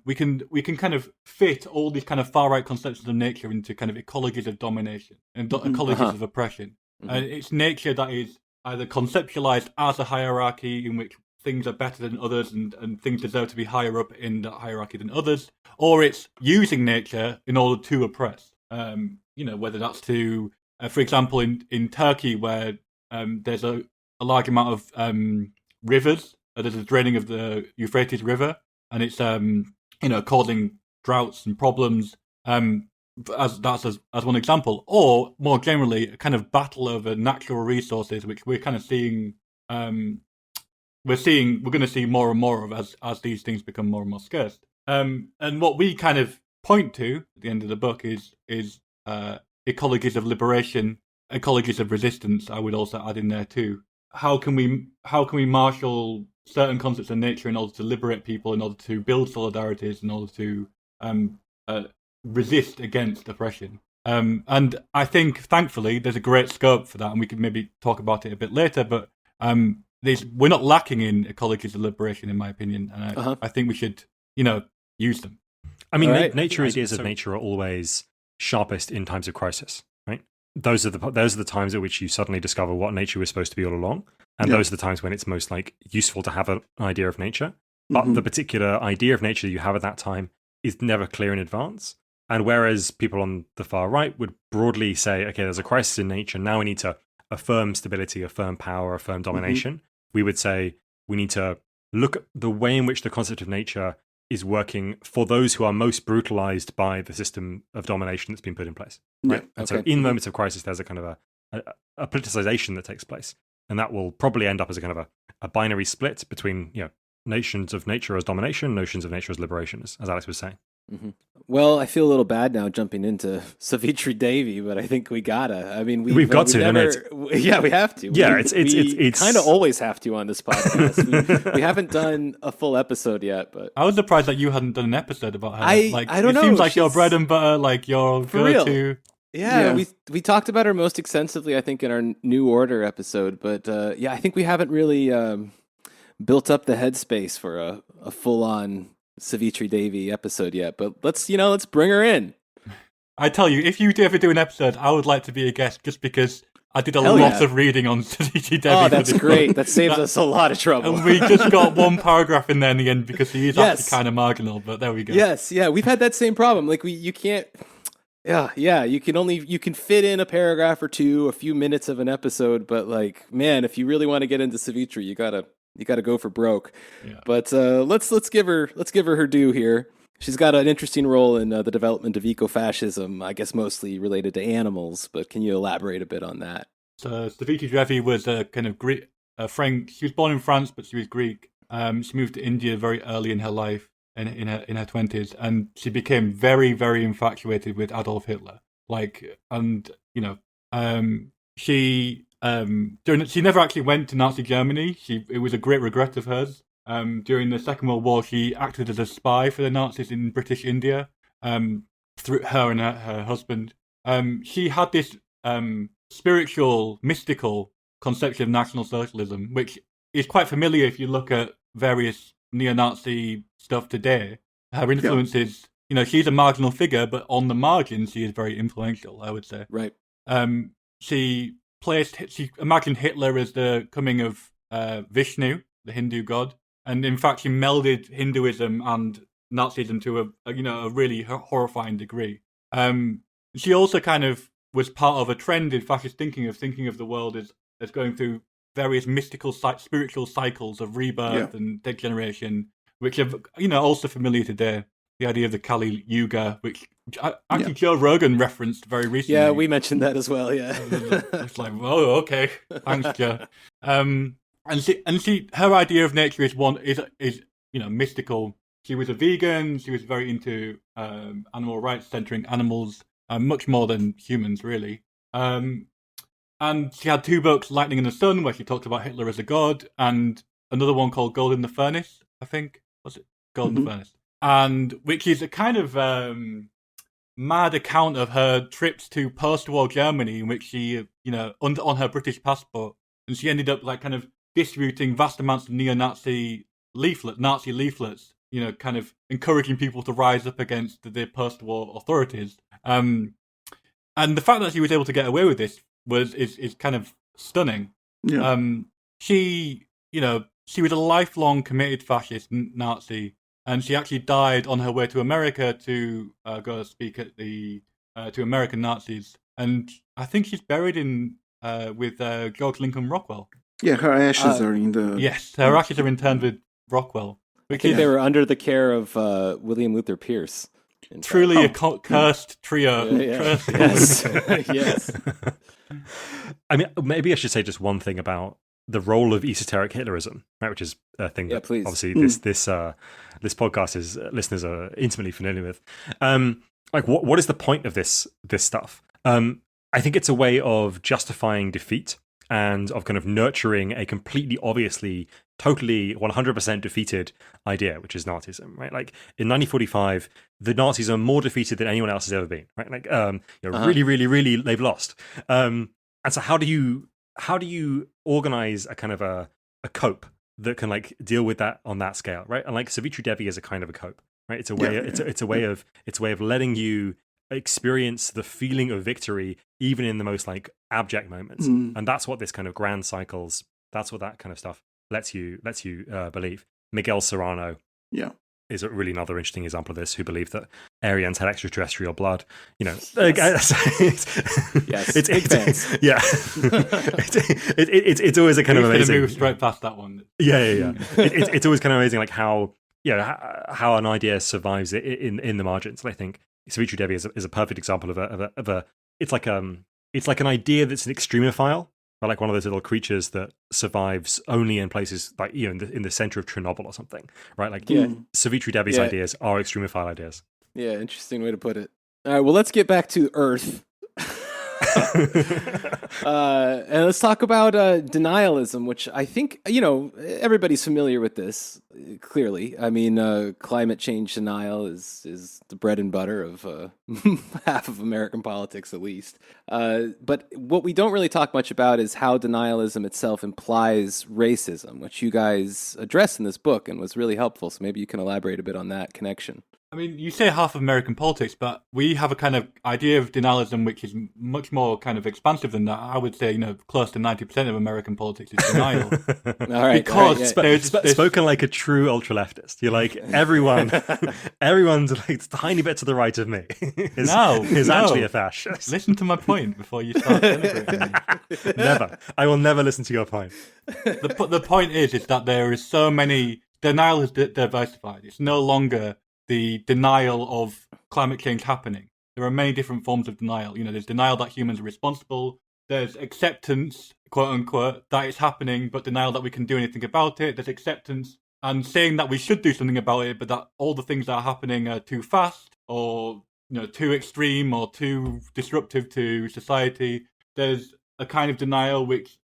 we can kind of fit all these kind of far right conceptions of nature into kind of ecologies of domination and ecologies of oppression. And it's nature that is either conceptualized as a hierarchy in which things are better than others and things deserve to be higher up in that hierarchy than others, or it's using nature in order to oppress. Whether that's to, for example, in Turkey, where there's a large amount of rivers, there's a draining of the Euphrates River, and it's causing droughts and problems. As one example, or more generally, a kind of battle over natural resources, which we're kind of seeing. We're going to see more and more of as these things become more and more scarce. And what we kind of point to at the end of the book is ecologies of liberation, ecologies of resistance. I would also add in there too. How can we marshal certain concepts of nature in order to liberate people, in order to build solidarities, in order to resist against oppression? And I think, thankfully, there's a great scope for that, and we could maybe talk about it a bit later. But we're not lacking in ecologies of liberation, in my opinion, and I think we should, use them. I mean, ideas of nature are always sharpest in times of crisis, right? Those are the times at which you suddenly discover what nature was supposed to be all along, and those are the times when it's most useful to have an idea of nature. But the particular idea of nature that you have at that time is never clear in advance. And whereas people on the far right would broadly say, okay, there's a crisis in nature, now we need to affirm stability, affirm power, affirm domination, we would say we need to look at the way in which the concept of nature is working for those who are most brutalized by the system of domination that's been put in place. Right? And so in moments of crisis, there's a kind of a politicization that takes place. And that will probably end up as a kind of a binary split between, notions of nature as domination, notions of nature as liberation, as Alex was saying. Well, I feel a little bad now jumping into Savitri Devi, but I think we gotta. I mean, we've got to. Yeah, we have to. Yeah, it's kind of always have to on this podcast. We haven't done a full episode yet, but I was surprised that you hadn't done an episode about her. I don't know. It seems like your bread and butter, like your go-to. Yeah, we talked about her most extensively, I think, in our New Order episode. But I think we haven't really built up the headspace for a full-on Savitri Devi episode yet. But let's bring her in. I tell you, if you ever do an episode, I would like to be a guest, just because I did a lot of reading on Savitri Devi. Oh, that's great. That saves us a lot of trouble. And we just got one paragraph in there in the end because he is actually kind of marginal. But there we go. Yes, yeah, we've had that same problem. Like you can't. Yeah. You can fit in a paragraph or two, a few minutes of an episode, but man, if you really want to get into Savitri, you gotta go for broke. Yeah. But let's give her her due here. She's got an interesting role in the development of ecofascism, I guess mostly related to animals. But can you elaborate a bit on that? So Savitri Devi was a kind of Greek, Frank. She was born in France, but she was Greek. She moved to India very early in her life. In her 20s, and she became very, very infatuated with Adolf Hitler. She never actually went to Nazi Germany. It was a great regret of hers. During the Second World War, she acted as a spy for the Nazis in British India. Through her and her husband, she had this spiritual, mystical conception of National Socialism, which is quite familiar if you look at various neo-Nazi stuff today. Her influence is, she's a marginal figure, but on the margin, she is very influential, I would say. Right. She imagined Hitler as the coming of Vishnu, the Hindu god, and in fact, she melded Hinduism and Nazism to a really horrifying degree. She also kind of was part of a trend in fascist thinking of the world as going through various mystical, spiritual cycles of rebirth and degeneration, which are, also familiar today. The idea of the Kali Yuga, which actually Joe Rogan referenced very recently. Yeah, we mentioned that as well. Yeah, it's like, oh, okay, thanks, Joe. And her idea of nature is mystical. She was a vegan. She was very into animal rights, centering animals, much more than humans, really. And she had two books, Lightning in the Sun, where she talked about Hitler as a god, and another one called Gold in the Furnace, I think. Was it? Gold in the Furnace. And which is a kind of mad account of her trips to post-war Germany, in which she, on her British passport, and she ended up kind of distributing vast amounts of Nazi leaflets kind of encouraging people to rise up against the post-war authorities. And the fact that she was able to get away with this is kind of stunning. Yeah. She was a lifelong committed fascist Nazi, and she actually died on her way to America to go speak at to American Nazis. And I think she's buried with George Lincoln Rockwell. Yeah, her ashes are in the... Yes, her ashes are interred with Rockwell. I think they were under the care of William Luther Pierce. Truly a cursed trio. Yes. Yes. I mean, maybe I should say just one thing about the role of esoteric Hitlerism, right? Which is a thing that obviously this podcast is listeners are intimately familiar with. Like, what is the point of this stuff? I think it's a way of justifying defeat and of kind of nurturing a completely obviously totally 100% defeated idea, which is Nazism, right? Like in 1945, the Nazis are more defeated than anyone else has ever been, right? Like, really, really, really, they've lost. And so how do you organize a kind of a cope that can like deal with that on that scale, right? And like Savitri Devi is a kind of a cope, right? It's a way, it's a way of letting you experience the feeling of victory even in the most like abject moments. And that's what this kind of grand cycles, that's what that kind of stuff lets you believe. Miguel Serrano is a really another interesting example of this, who believed that Aryans had extraterrestrial blood. You know, it's always a kind of amazing. Move straight past that one. It's always kind of amazing, like how an idea survives in the margins. And I think Savitri Devi is a perfect example of a it's like an idea that's an extremophile, or like one of those little creatures that survives only in places like, you know, in the center of Chernobyl or something, right? Like Savitri Devi's ideas are extremophile ideas. Yeah, interesting way to put it. All right, well, let's get back to Earth. And let's talk about denialism, which I think, you know, everybody's familiar with this, clearly. I mean, climate change denial is the bread and butter of half of American politics, at least. But what we don't really talk much about is how denialism itself implies racism, which you guys address in this book and was really helpful. So maybe you can elaborate a bit on that connection. I mean, you say half of American politics, but we have a kind of idea of denialism which is much more kind of expansive than that. I would say, you know, close to 90% of American politics is denial. All right, because there's spoken like a true ultra leftist. You're like, everyone's like tiny bit to the right of me is actually a fascist. Listen to my point before you start celebrating me. Never. I will never listen to your point. The point is that there is so many denial is diversified. It's no longer the denial of climate change happening. There are many different forms of denial. You know, there's denial that humans are responsible. There's acceptance, quote unquote, that it's happening, but denial that we can do anything about it. There's acceptance and saying that we should do something about it, but that all the things that are happening are too fast or, you know, too extreme or too disruptive to society. There's a kind of denial which,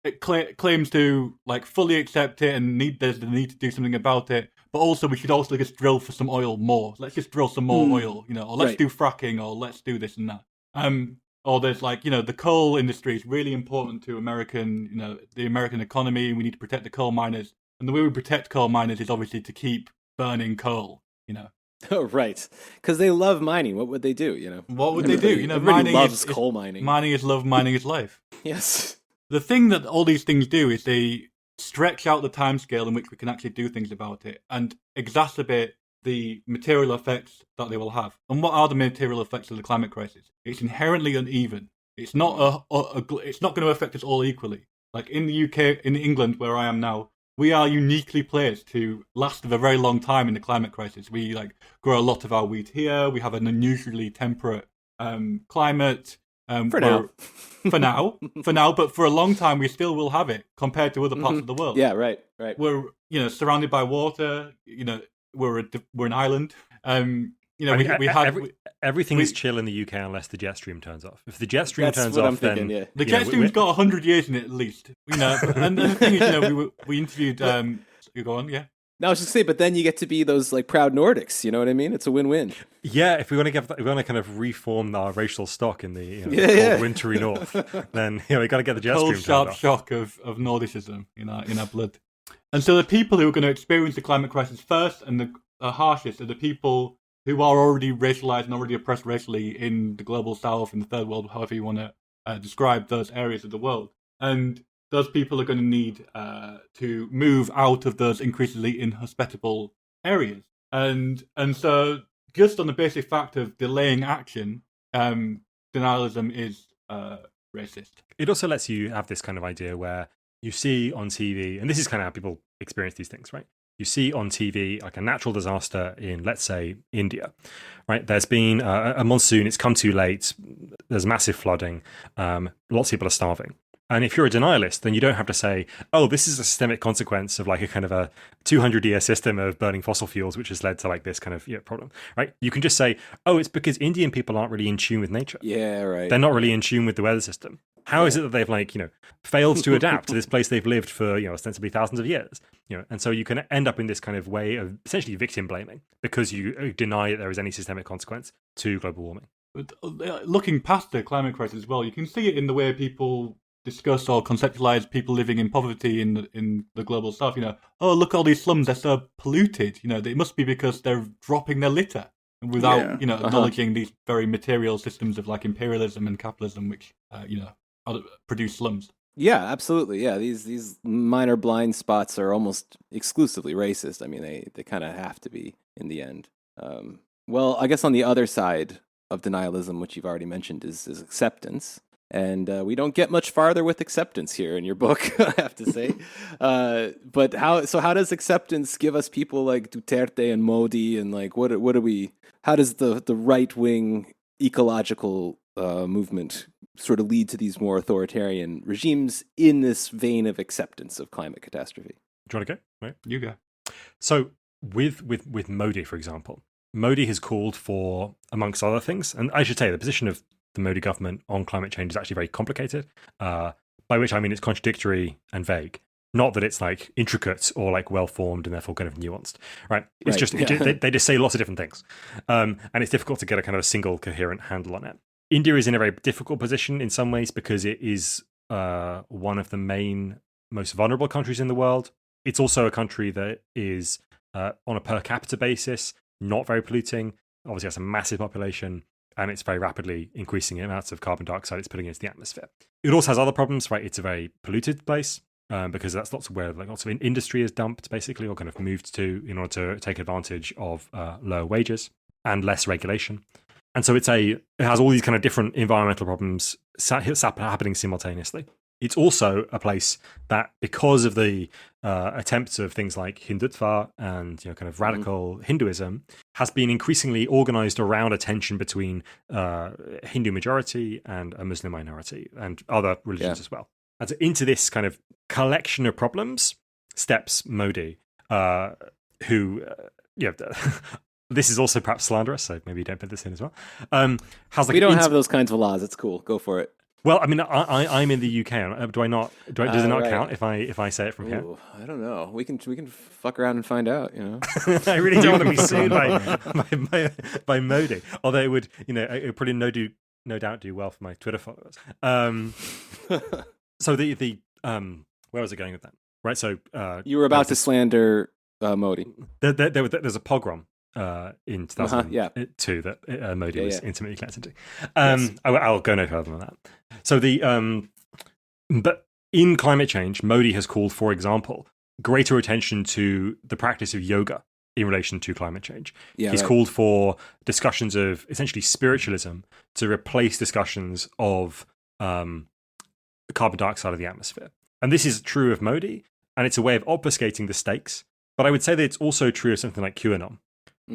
it claims to like fully accept it and there's the need to do something about it. But also, we should also just drill for some oil more. Let's just drill some more oil, you know, or let's do fracking, or let's do this and that. Or there's like, you know, the coal industry is really important to the American economy. We need to protect the coal miners. And the way we protect coal miners is obviously to keep burning coal, you know. Oh, right. Because they love mining. What would they do, you know? What would they do? You know, everybody loves coal mining. Mining is love, mining is life. Yes. The thing that all these things do is they stretch out the timescale in which we can actually do things about it and exacerbate the material effects that they will have. And what are the material effects of the climate crisis? It's inherently uneven. It's not it's not going to affect us all equally. Like in the UK, in England, where I am now, we are uniquely placed to last a very long time in the climate crisis. We like grow a lot of our wheat here. We have an unusually temperate climate. For now, but for a long time we still will have it compared to other parts of the world. Yeah, right. We're, you know, surrounded by water. You know, we're an island. You know, everything is chill in the UK unless the jet stream turns off. If the jet stream turns off, then the jet stream's got 100 years in it at least. You know, and the thing is, you know, we interviewed. You go on, yeah. No, I was just saying, but then you get to be those like proud Nordics. You know what I mean? It's a win-win. Yeah, if we want to kind of reform our racial stock in the cold, wintry north, then we got to get the jet stream turned off. Sharp shock of Nordicism in our blood. And so the people who are going to experience the climate crisis first and the harshest are the people who are already racialized and already oppressed racially in the global south, in the third world, however you want to describe those areas of the world. And those people are going to need to move out of those increasingly inhospitable areas. And so just on the basic fact of delaying action, denialism is racist. It also lets you have this kind of idea where you see on TV, and this is kind of how people experience these things, right? You see on TV like a natural disaster in, let's say, India, right? There's been a monsoon, it's come too late, there's massive flooding, lots of people are starving. And if you're a denialist, then you don't have to say, oh, this is a systemic consequence of like a kind of a 200-year system of burning fossil fuels, which has led to like this kind of problem, right? You can just say, oh, it's because Indian people aren't really in tune with nature. Yeah, right. They're not really in tune with the weather system. How is it that they've like, failed to adapt to this place they've lived for, ostensibly thousands of years? And so you can end up in this kind of way of essentially victim blaming because you deny that there is any systemic consequence to global warming. But looking past the climate crisis as well, you can see it in the way people discuss or conceptualize people living in poverty in the global south. Oh, look, all these slums, they're so polluted. It must be because they're dropping their litter without acknowledging these very material systems of like imperialism and capitalism, which produce slums. Yeah, absolutely. Yeah, these minor blind spots are almost exclusively racist. I mean, they kind of have to be in the end. Well, I guess on the other side of denialism, which you've already mentioned, is acceptance. And we don't get much farther with acceptance here in your book, I have to say. But how does acceptance give us people like Duterte and Modi, and like what do we? How does the right wing ecological movement sort of lead to these more authoritarian regimes in this vein of acceptance of climate catastrophe? Do you want to go? Right, you go. So with Modi, for example, Modi has called for, amongst other things, and I should say the position of the Modi government on climate change is actually very complicated, by which I mean it's contradictory and vague. Not that it's like intricate or like well-formed and therefore kind of nuanced, right? It's just, they just say lots of different things. And it's difficult to get a kind of a single coherent handle on it. India is in a very difficult position in some ways because it is one of the most vulnerable countries in the world. It's also a country that is, on a per capita basis, not very polluting. Obviously, has a massive population, and it's very rapidly increasing amounts of carbon dioxide it's putting into the atmosphere. It also has other problems, right? It's a very polluted place because that's lots of industry is dumped, basically, or kind of moved to in order to take advantage of lower wages and less regulation. And so it has all these kind of different environmental problems happening simultaneously. It's also a place that, because of the attempts of things like Hindutva and kind of radical Hinduism, has been increasingly organized around a tension between Hindu majority and a Muslim minority and other religions as well. And so into this kind of collection of problems steps Modi, who this is also perhaps slanderous, so maybe you don't put this in as well. We don't have those kinds of laws. It's cool. Go for it. Well, I mean, I'm in the UK. Do I not? Does it not count if I say it from here? I don't know. We can fuck around and find out. I really don't want to be sued by Modi. Although it would, it would probably no doubt do well for my Twitter followers. So the where was I going with that? Right. So you were about to slander Modi. There's a pogrom in 2002 that Modi was intimately connected to. I'll go no further than that. So but in climate change, Modi has called, for example, greater attention to the practice of yoga in relation to climate change. He's called for discussions of essentially spiritualism to replace discussions of carbon dioxide of the atmosphere. And this is true of Modi, and it's a way of obfuscating the stakes. But I would say that it's also true of something like QAnon.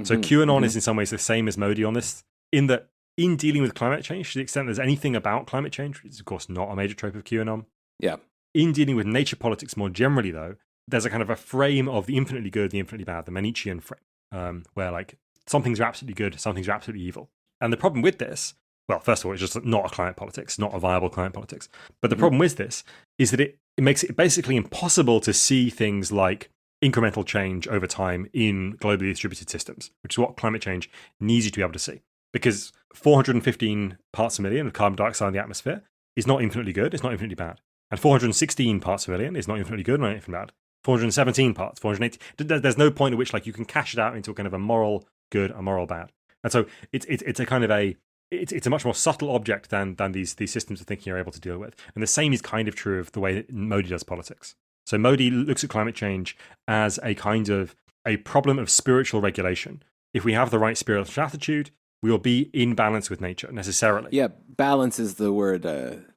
So QAnon is in some ways the same as Modi on this, in that in dealing with climate change, to the extent there's anything about climate change, which is of course not a major trope of QAnon. Yeah. In dealing with nature politics more generally, though, there's a kind of a frame of the infinitely good, the infinitely bad, the Manichean frame, where like some things are absolutely good, some things are absolutely evil. And the problem with this, well, first of all, it's just not a climate politics, not a viable climate politics. But the problem with this is that it makes it basically impossible to see things like incremental change over time in globally distributed systems, which is what climate change needs you to be able to see. Because 415 parts per million of carbon dioxide in the atmosphere is not infinitely good, it's not infinitely bad. And 416 parts per million is not infinitely good, not infinitely bad. 417 parts, 480. There's no point at which like you can cash it out into a kind of a moral good, a moral bad. And so it's a kind of it's a much more subtle object than these systems of thinking are able to deal with. And the same is kind of true of the way that Modi does politics. So Modi looks at climate change as a kind of a problem of spiritual regulation. If we have the right spiritual attitude, we will be in balance with nature necessarily. Yeah, balance is the word.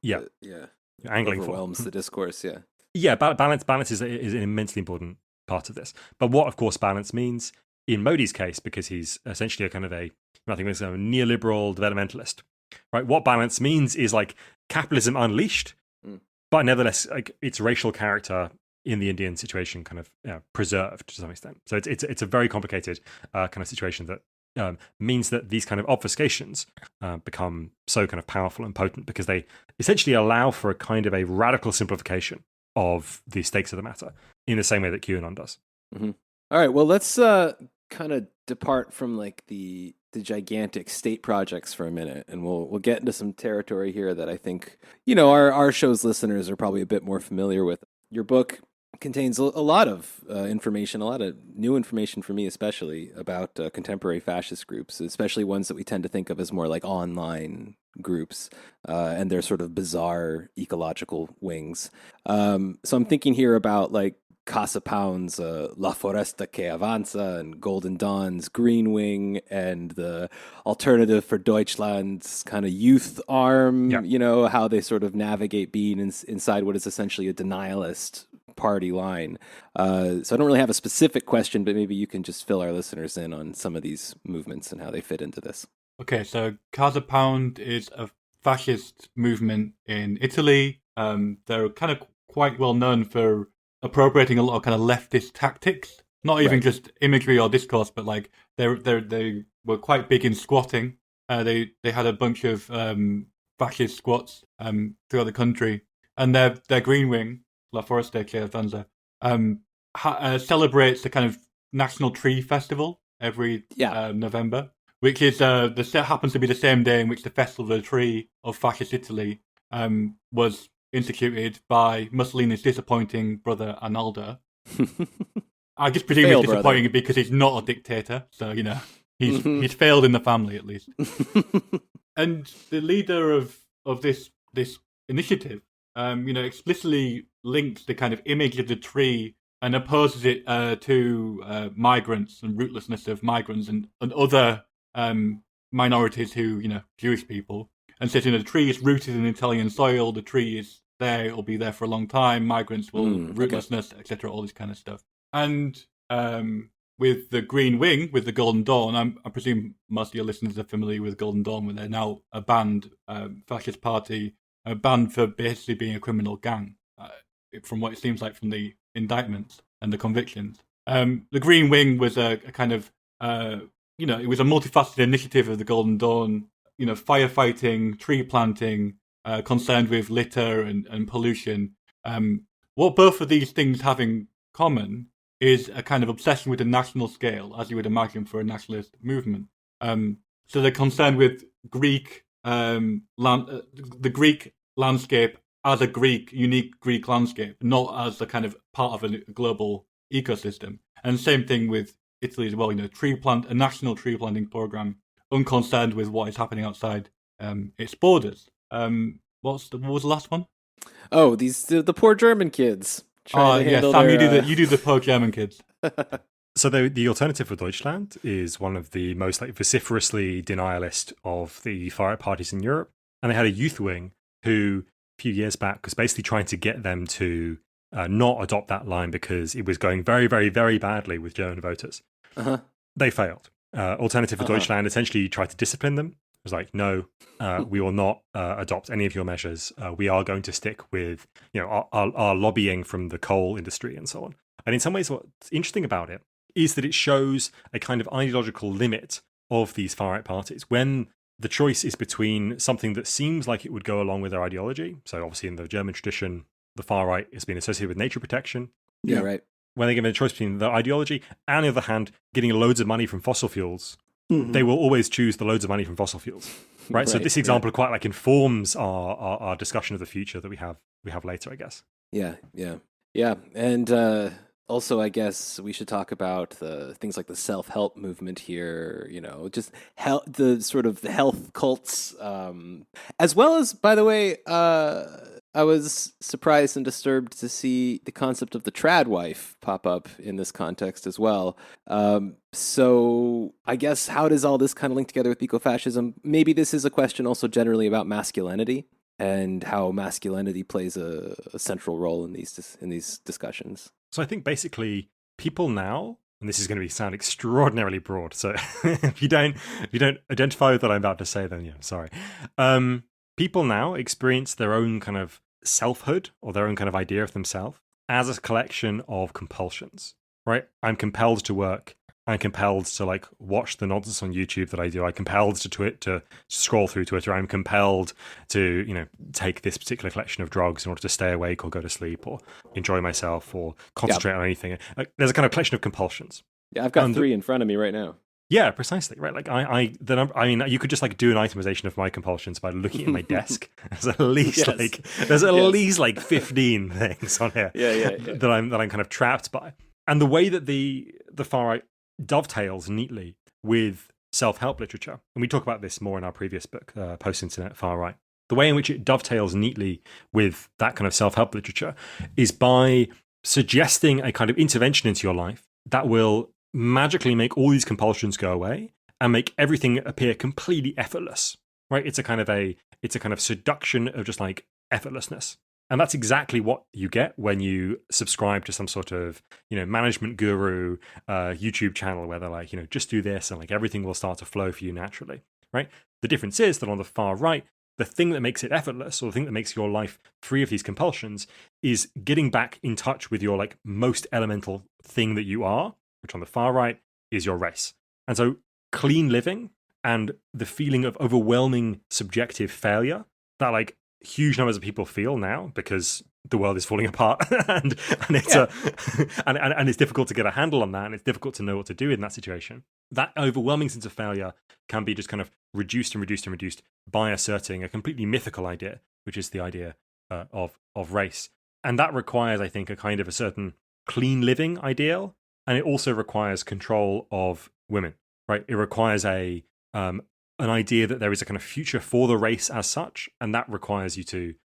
Yeah. Angling overwhelms the discourse. Yeah. Yeah, balance is an immensely important part of this. But what, of course, balance means in Modi's case, because he's essentially a kind of a neoliberal developmentalist, right? What balance means is like capitalism unleashed, but nevertheless, like its racial character in the Indian situation kind of preserved to some extent. So it's a very complicated kind of situation that means that these kind of obfuscations become so kind of powerful and potent because they essentially allow for a kind of a radical simplification of the stakes of the matter in the same way that QAnon does. Mm-hmm. All right, well, let's kind of depart from like the gigantic state projects for a minute, and we'll get into some territory here that I think our show's listeners are probably a bit more familiar with. Your book contains a lot of information, a lot of new information for me, especially about contemporary fascist groups, especially ones that we tend to think of as more like online groups and their sort of bizarre ecological wings. So I'm thinking here about like Casa Pound's La Foresta que Avanza and Golden Dawn's Green Wing and the Alternative for Deutschland's kind of youth arm, how they sort of navigate being inside what is essentially a denialist party line. So I don't really have a specific question, but maybe you can just fill our listeners in on some of these movements and how they fit into this. Okay, so Casa Pound is a fascist movement in Italy. They're kind of quite well known for appropriating a lot of kind of leftist tactics, not even just imagery or discourse, but like they were quite big in squatting. They had a bunch of fascist squats throughout the country, and their Green Wing, La Foresta que Avanza, celebrates the kind of National Tree Festival every November, which is happens to be the same day in which the Festival of the Tree of Fascist Italy was instituted by Mussolini's disappointing brother Arnaldo. I just presume he's disappointing brother. Because he's not a dictator, so he's failed in the family at least. And the leader of this initiative, explicitly links the kind of image of the tree and opposes it to migrants and rootlessness of migrants and other minorities who, Jewish people, and says, the tree is rooted in Italian soil, the tree is there, it'll be there for a long time, migrants will, rootlessness, etc., all this kind of stuff. And with the Green Wing, with the Golden Dawn, I presume most of your listeners are familiar with Golden Dawn, where they're now a banned fascist party, banned for basically being a criminal gang, from what it seems like from the indictments and the convictions. The Green Wing was a kind of, it was a multifaceted initiative of the Golden Dawn, firefighting, tree planting, concerned with litter and pollution. What both of these things have in common is a kind of obsession with the national scale, as you would imagine for a nationalist movement. So they're concerned with Greek the Greek landscape as a unique Greek landscape, not as a kind of part of a global ecosystem. And same thing with Italy as well. A national tree planting program, unconcerned with what is happening outside its borders. What was the last one? Oh, the poor German kids. Sam, you do the poor German kids. So the Alternative for Deutschland is one of the most vociferously denialist of the far-right parties in Europe, and they had a youth wing who a few years back was basically trying to get them to not adopt that line because it was going very, very, very badly with German voters. They failed. Alternative for Deutschland essentially tried to discipline them. It was like, no, we will not adopt any of your measures. We are going to stick with our lobbying from the coal industry and so on. And in some ways, what's interesting about it is that it shows a kind of ideological limit of these far-right parties. When the choice is between something that seems like it would go along with their ideology, so obviously in the German tradition, the far-right has been associated with nature protection. Yeah, right. When they're given a choice between their ideology and, on the other hand, getting loads of money from fossil fuels, they will always choose the loads of money from fossil fuels. Right? So this example quite informs our discussion of the future that we have later, I guess. Yeah. And Also, I guess we should talk about the things like the self-help movement here, just the sort of health cults, as well as, by the way, I was surprised and disturbed to see the concept of the trad wife pop up in this context as well. So I guess how does all this kind of link together with ecofascism? Maybe this is a question also generally about masculinity and how masculinity plays a central role in these discussions. So I think basically people now, and this is going to sound extraordinarily broad. So if you don't identify with what I'm about to say, then sorry. People now experience their own kind of selfhood or their own kind of idea of themselves as a collection of compulsions, right? I'm compelled to work. I'm compelled to like watch the nonsense on YouTube that I do. I'm compelled to scroll through Twitter. I'm compelled to take this particular collection of drugs in order to stay awake or go to sleep or enjoy myself or concentrate on anything. Like, there's a kind of collection of compulsions. Yeah, I've got 3 in front of me right now. Yeah, precisely. Right. Like you could just like do an itemization of my compulsions by looking at my desk. There's at least least like 15 things on here that I'm kind of trapped by. And the way that the far right dovetails neatly with self-help literature, and we talk about this more in our previous book, Post-Internet Far Right, the way in which it dovetails neatly with that kind of self-help literature is by suggesting a kind of intervention into your life that will magically make all these compulsions go away and make everything appear completely effortless, right? It's a kind of seduction of just like effortlessness. And that's exactly what you get when you subscribe to some sort of, management guru YouTube channel where they're like, just do this and like everything will start to flow for you naturally, right? The difference is that on the far right, the thing that makes it effortless or the thing that makes your life free of these compulsions is getting back in touch with your like most elemental thing that you are, which on the far right is your race. And so clean living and the feeling of overwhelming subjective failure that like huge numbers of people feel now because the world is falling apart and it's and it's difficult to get a handle on that, and it's difficult to know what to do in that situation. That overwhelming sense of failure can be just kind of reduced by asserting a completely mythical idea, which is the idea of race. And that requires, I think, a kind of a certain clean living ideal, and it also requires control of women, right? It requires an idea that there is a kind of future for the race as such, and that requires you to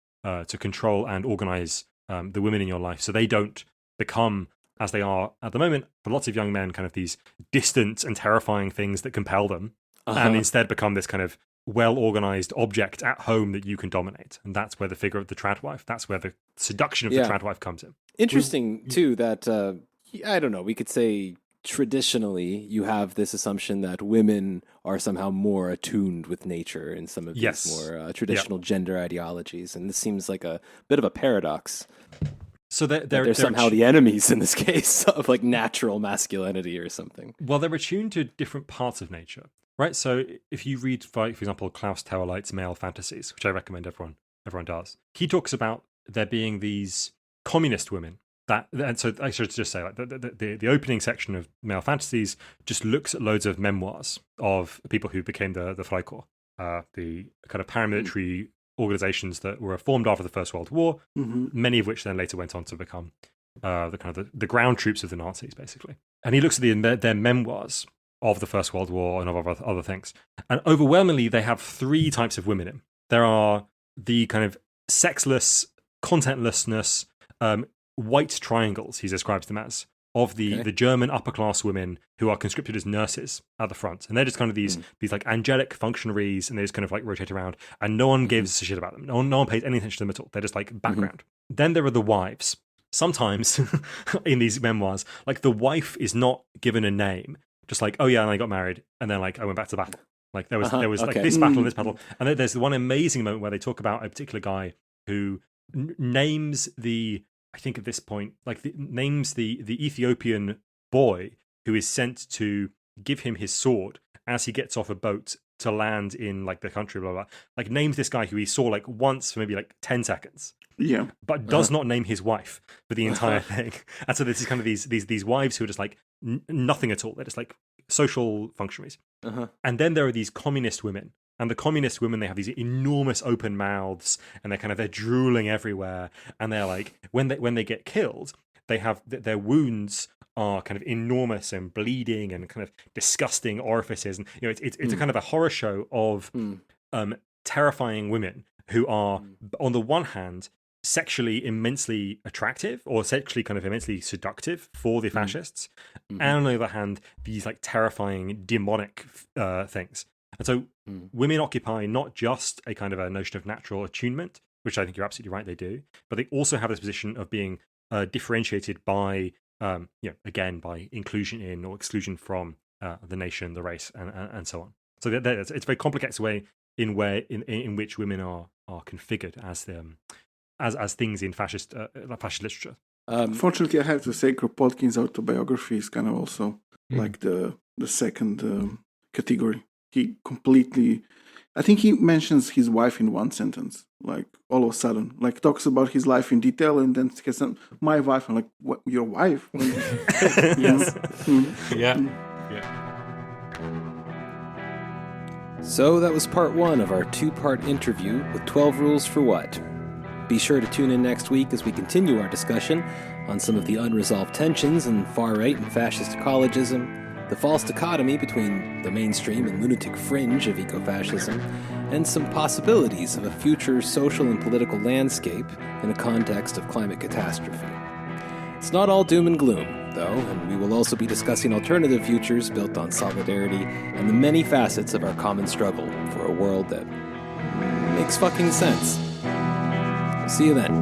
control and organize the women in your life so they don't become, as they are at the moment for lots of young men, kind of these distant and terrifying things that compel them, and instead become this kind of well-organized object at home that you can dominate. And that's where the figure of the trad wife, that's where the seduction of the trad wife comes in. Interesting, too, that, I don't know, we could say traditionally you have this assumption that women are somehow more attuned with nature in some of these more traditional gender ideologies, and this seems like a bit of a paradox. So they're somehow the enemies in this case of like natural masculinity or something. Well, they're attuned to different parts of nature, right? So if you read, for example, Klaus Tauerleit's Male Fantasies, which I recommend everyone does, he talks about there being these communist women. And so I should just say, like the opening section of Male Fantasies just looks at loads of memoirs of people who became the Freikorps, the kind of paramilitary organizations that were formed after the First World War, many of which then later went on to become the ground troops of the Nazis, basically. And he looks at their memoirs of the First World War and of other things. And overwhelmingly, they have 3 types of women in. There are the kind of sexless, contentlessness, white triangles, he describes them as, of the German upper class women who are conscripted as nurses at the front, and they're just kind of these like angelic functionaries, and they just kind of like rotate around, and no one gives a shit about them. No one pays any attention to them at all. They're just like background. Then there are the wives. Sometimes in these memoirs, like the wife is not given a name, just like, oh yeah, and I got married, and then like I went back to battle. Like there was like this battle and this battle, and then there's one amazing moment where they talk about a particular guy who names the. I think at this point, names the Ethiopian boy who is sent to give him his sword as he gets off a boat to land in like the country, blah, blah, blah. Like names this guy who he saw like once for maybe like 10 seconds. Yeah. But does not name his wife for the entire thing. And so this is kind of these wives who are just like nothing at all. They're just like social functionaries. And then there are these communist women. And the communist women, they have these enormous open mouths, and they're drooling everywhere. And they're like, when they get killed, they have their wounds are kind of enormous and bleeding and kind of disgusting orifices, and it's a kind of a horror show of terrifying women who are, on the one hand, sexually immensely attractive or sexually kind of immensely seductive for the fascists, and on the other hand, these like terrifying demonic things. And so women occupy not just a kind of a notion of natural attunement, which I think you're absolutely right they do, but they also have this position of being differentiated by again, by inclusion in or exclusion from the nation, the race, and so on. So it's a very complex way in which women are configured as things in fascist literature. Unfortunately, I have to say, Kropotkin's autobiography is kind of also like the second category. He completely, I think he mentions his wife in one sentence, like all of a sudden, like talks about his life in detail, and then he says, my wife. I'm like, what, your wife? Yes. Yeah. So that was part 1 of our 2-part interview with 12 Rules for What. Be sure to tune in next week as we continue our discussion on some of the unresolved tensions in far-right and fascist ecologism, the false dichotomy between the mainstream and lunatic fringe of ecofascism, and some possibilities of a future social and political landscape in a context of climate catastrophe. It's not all doom and gloom, though, and we will also be discussing alternative futures built on solidarity and the many facets of our common struggle for a world that makes fucking sense. See you then.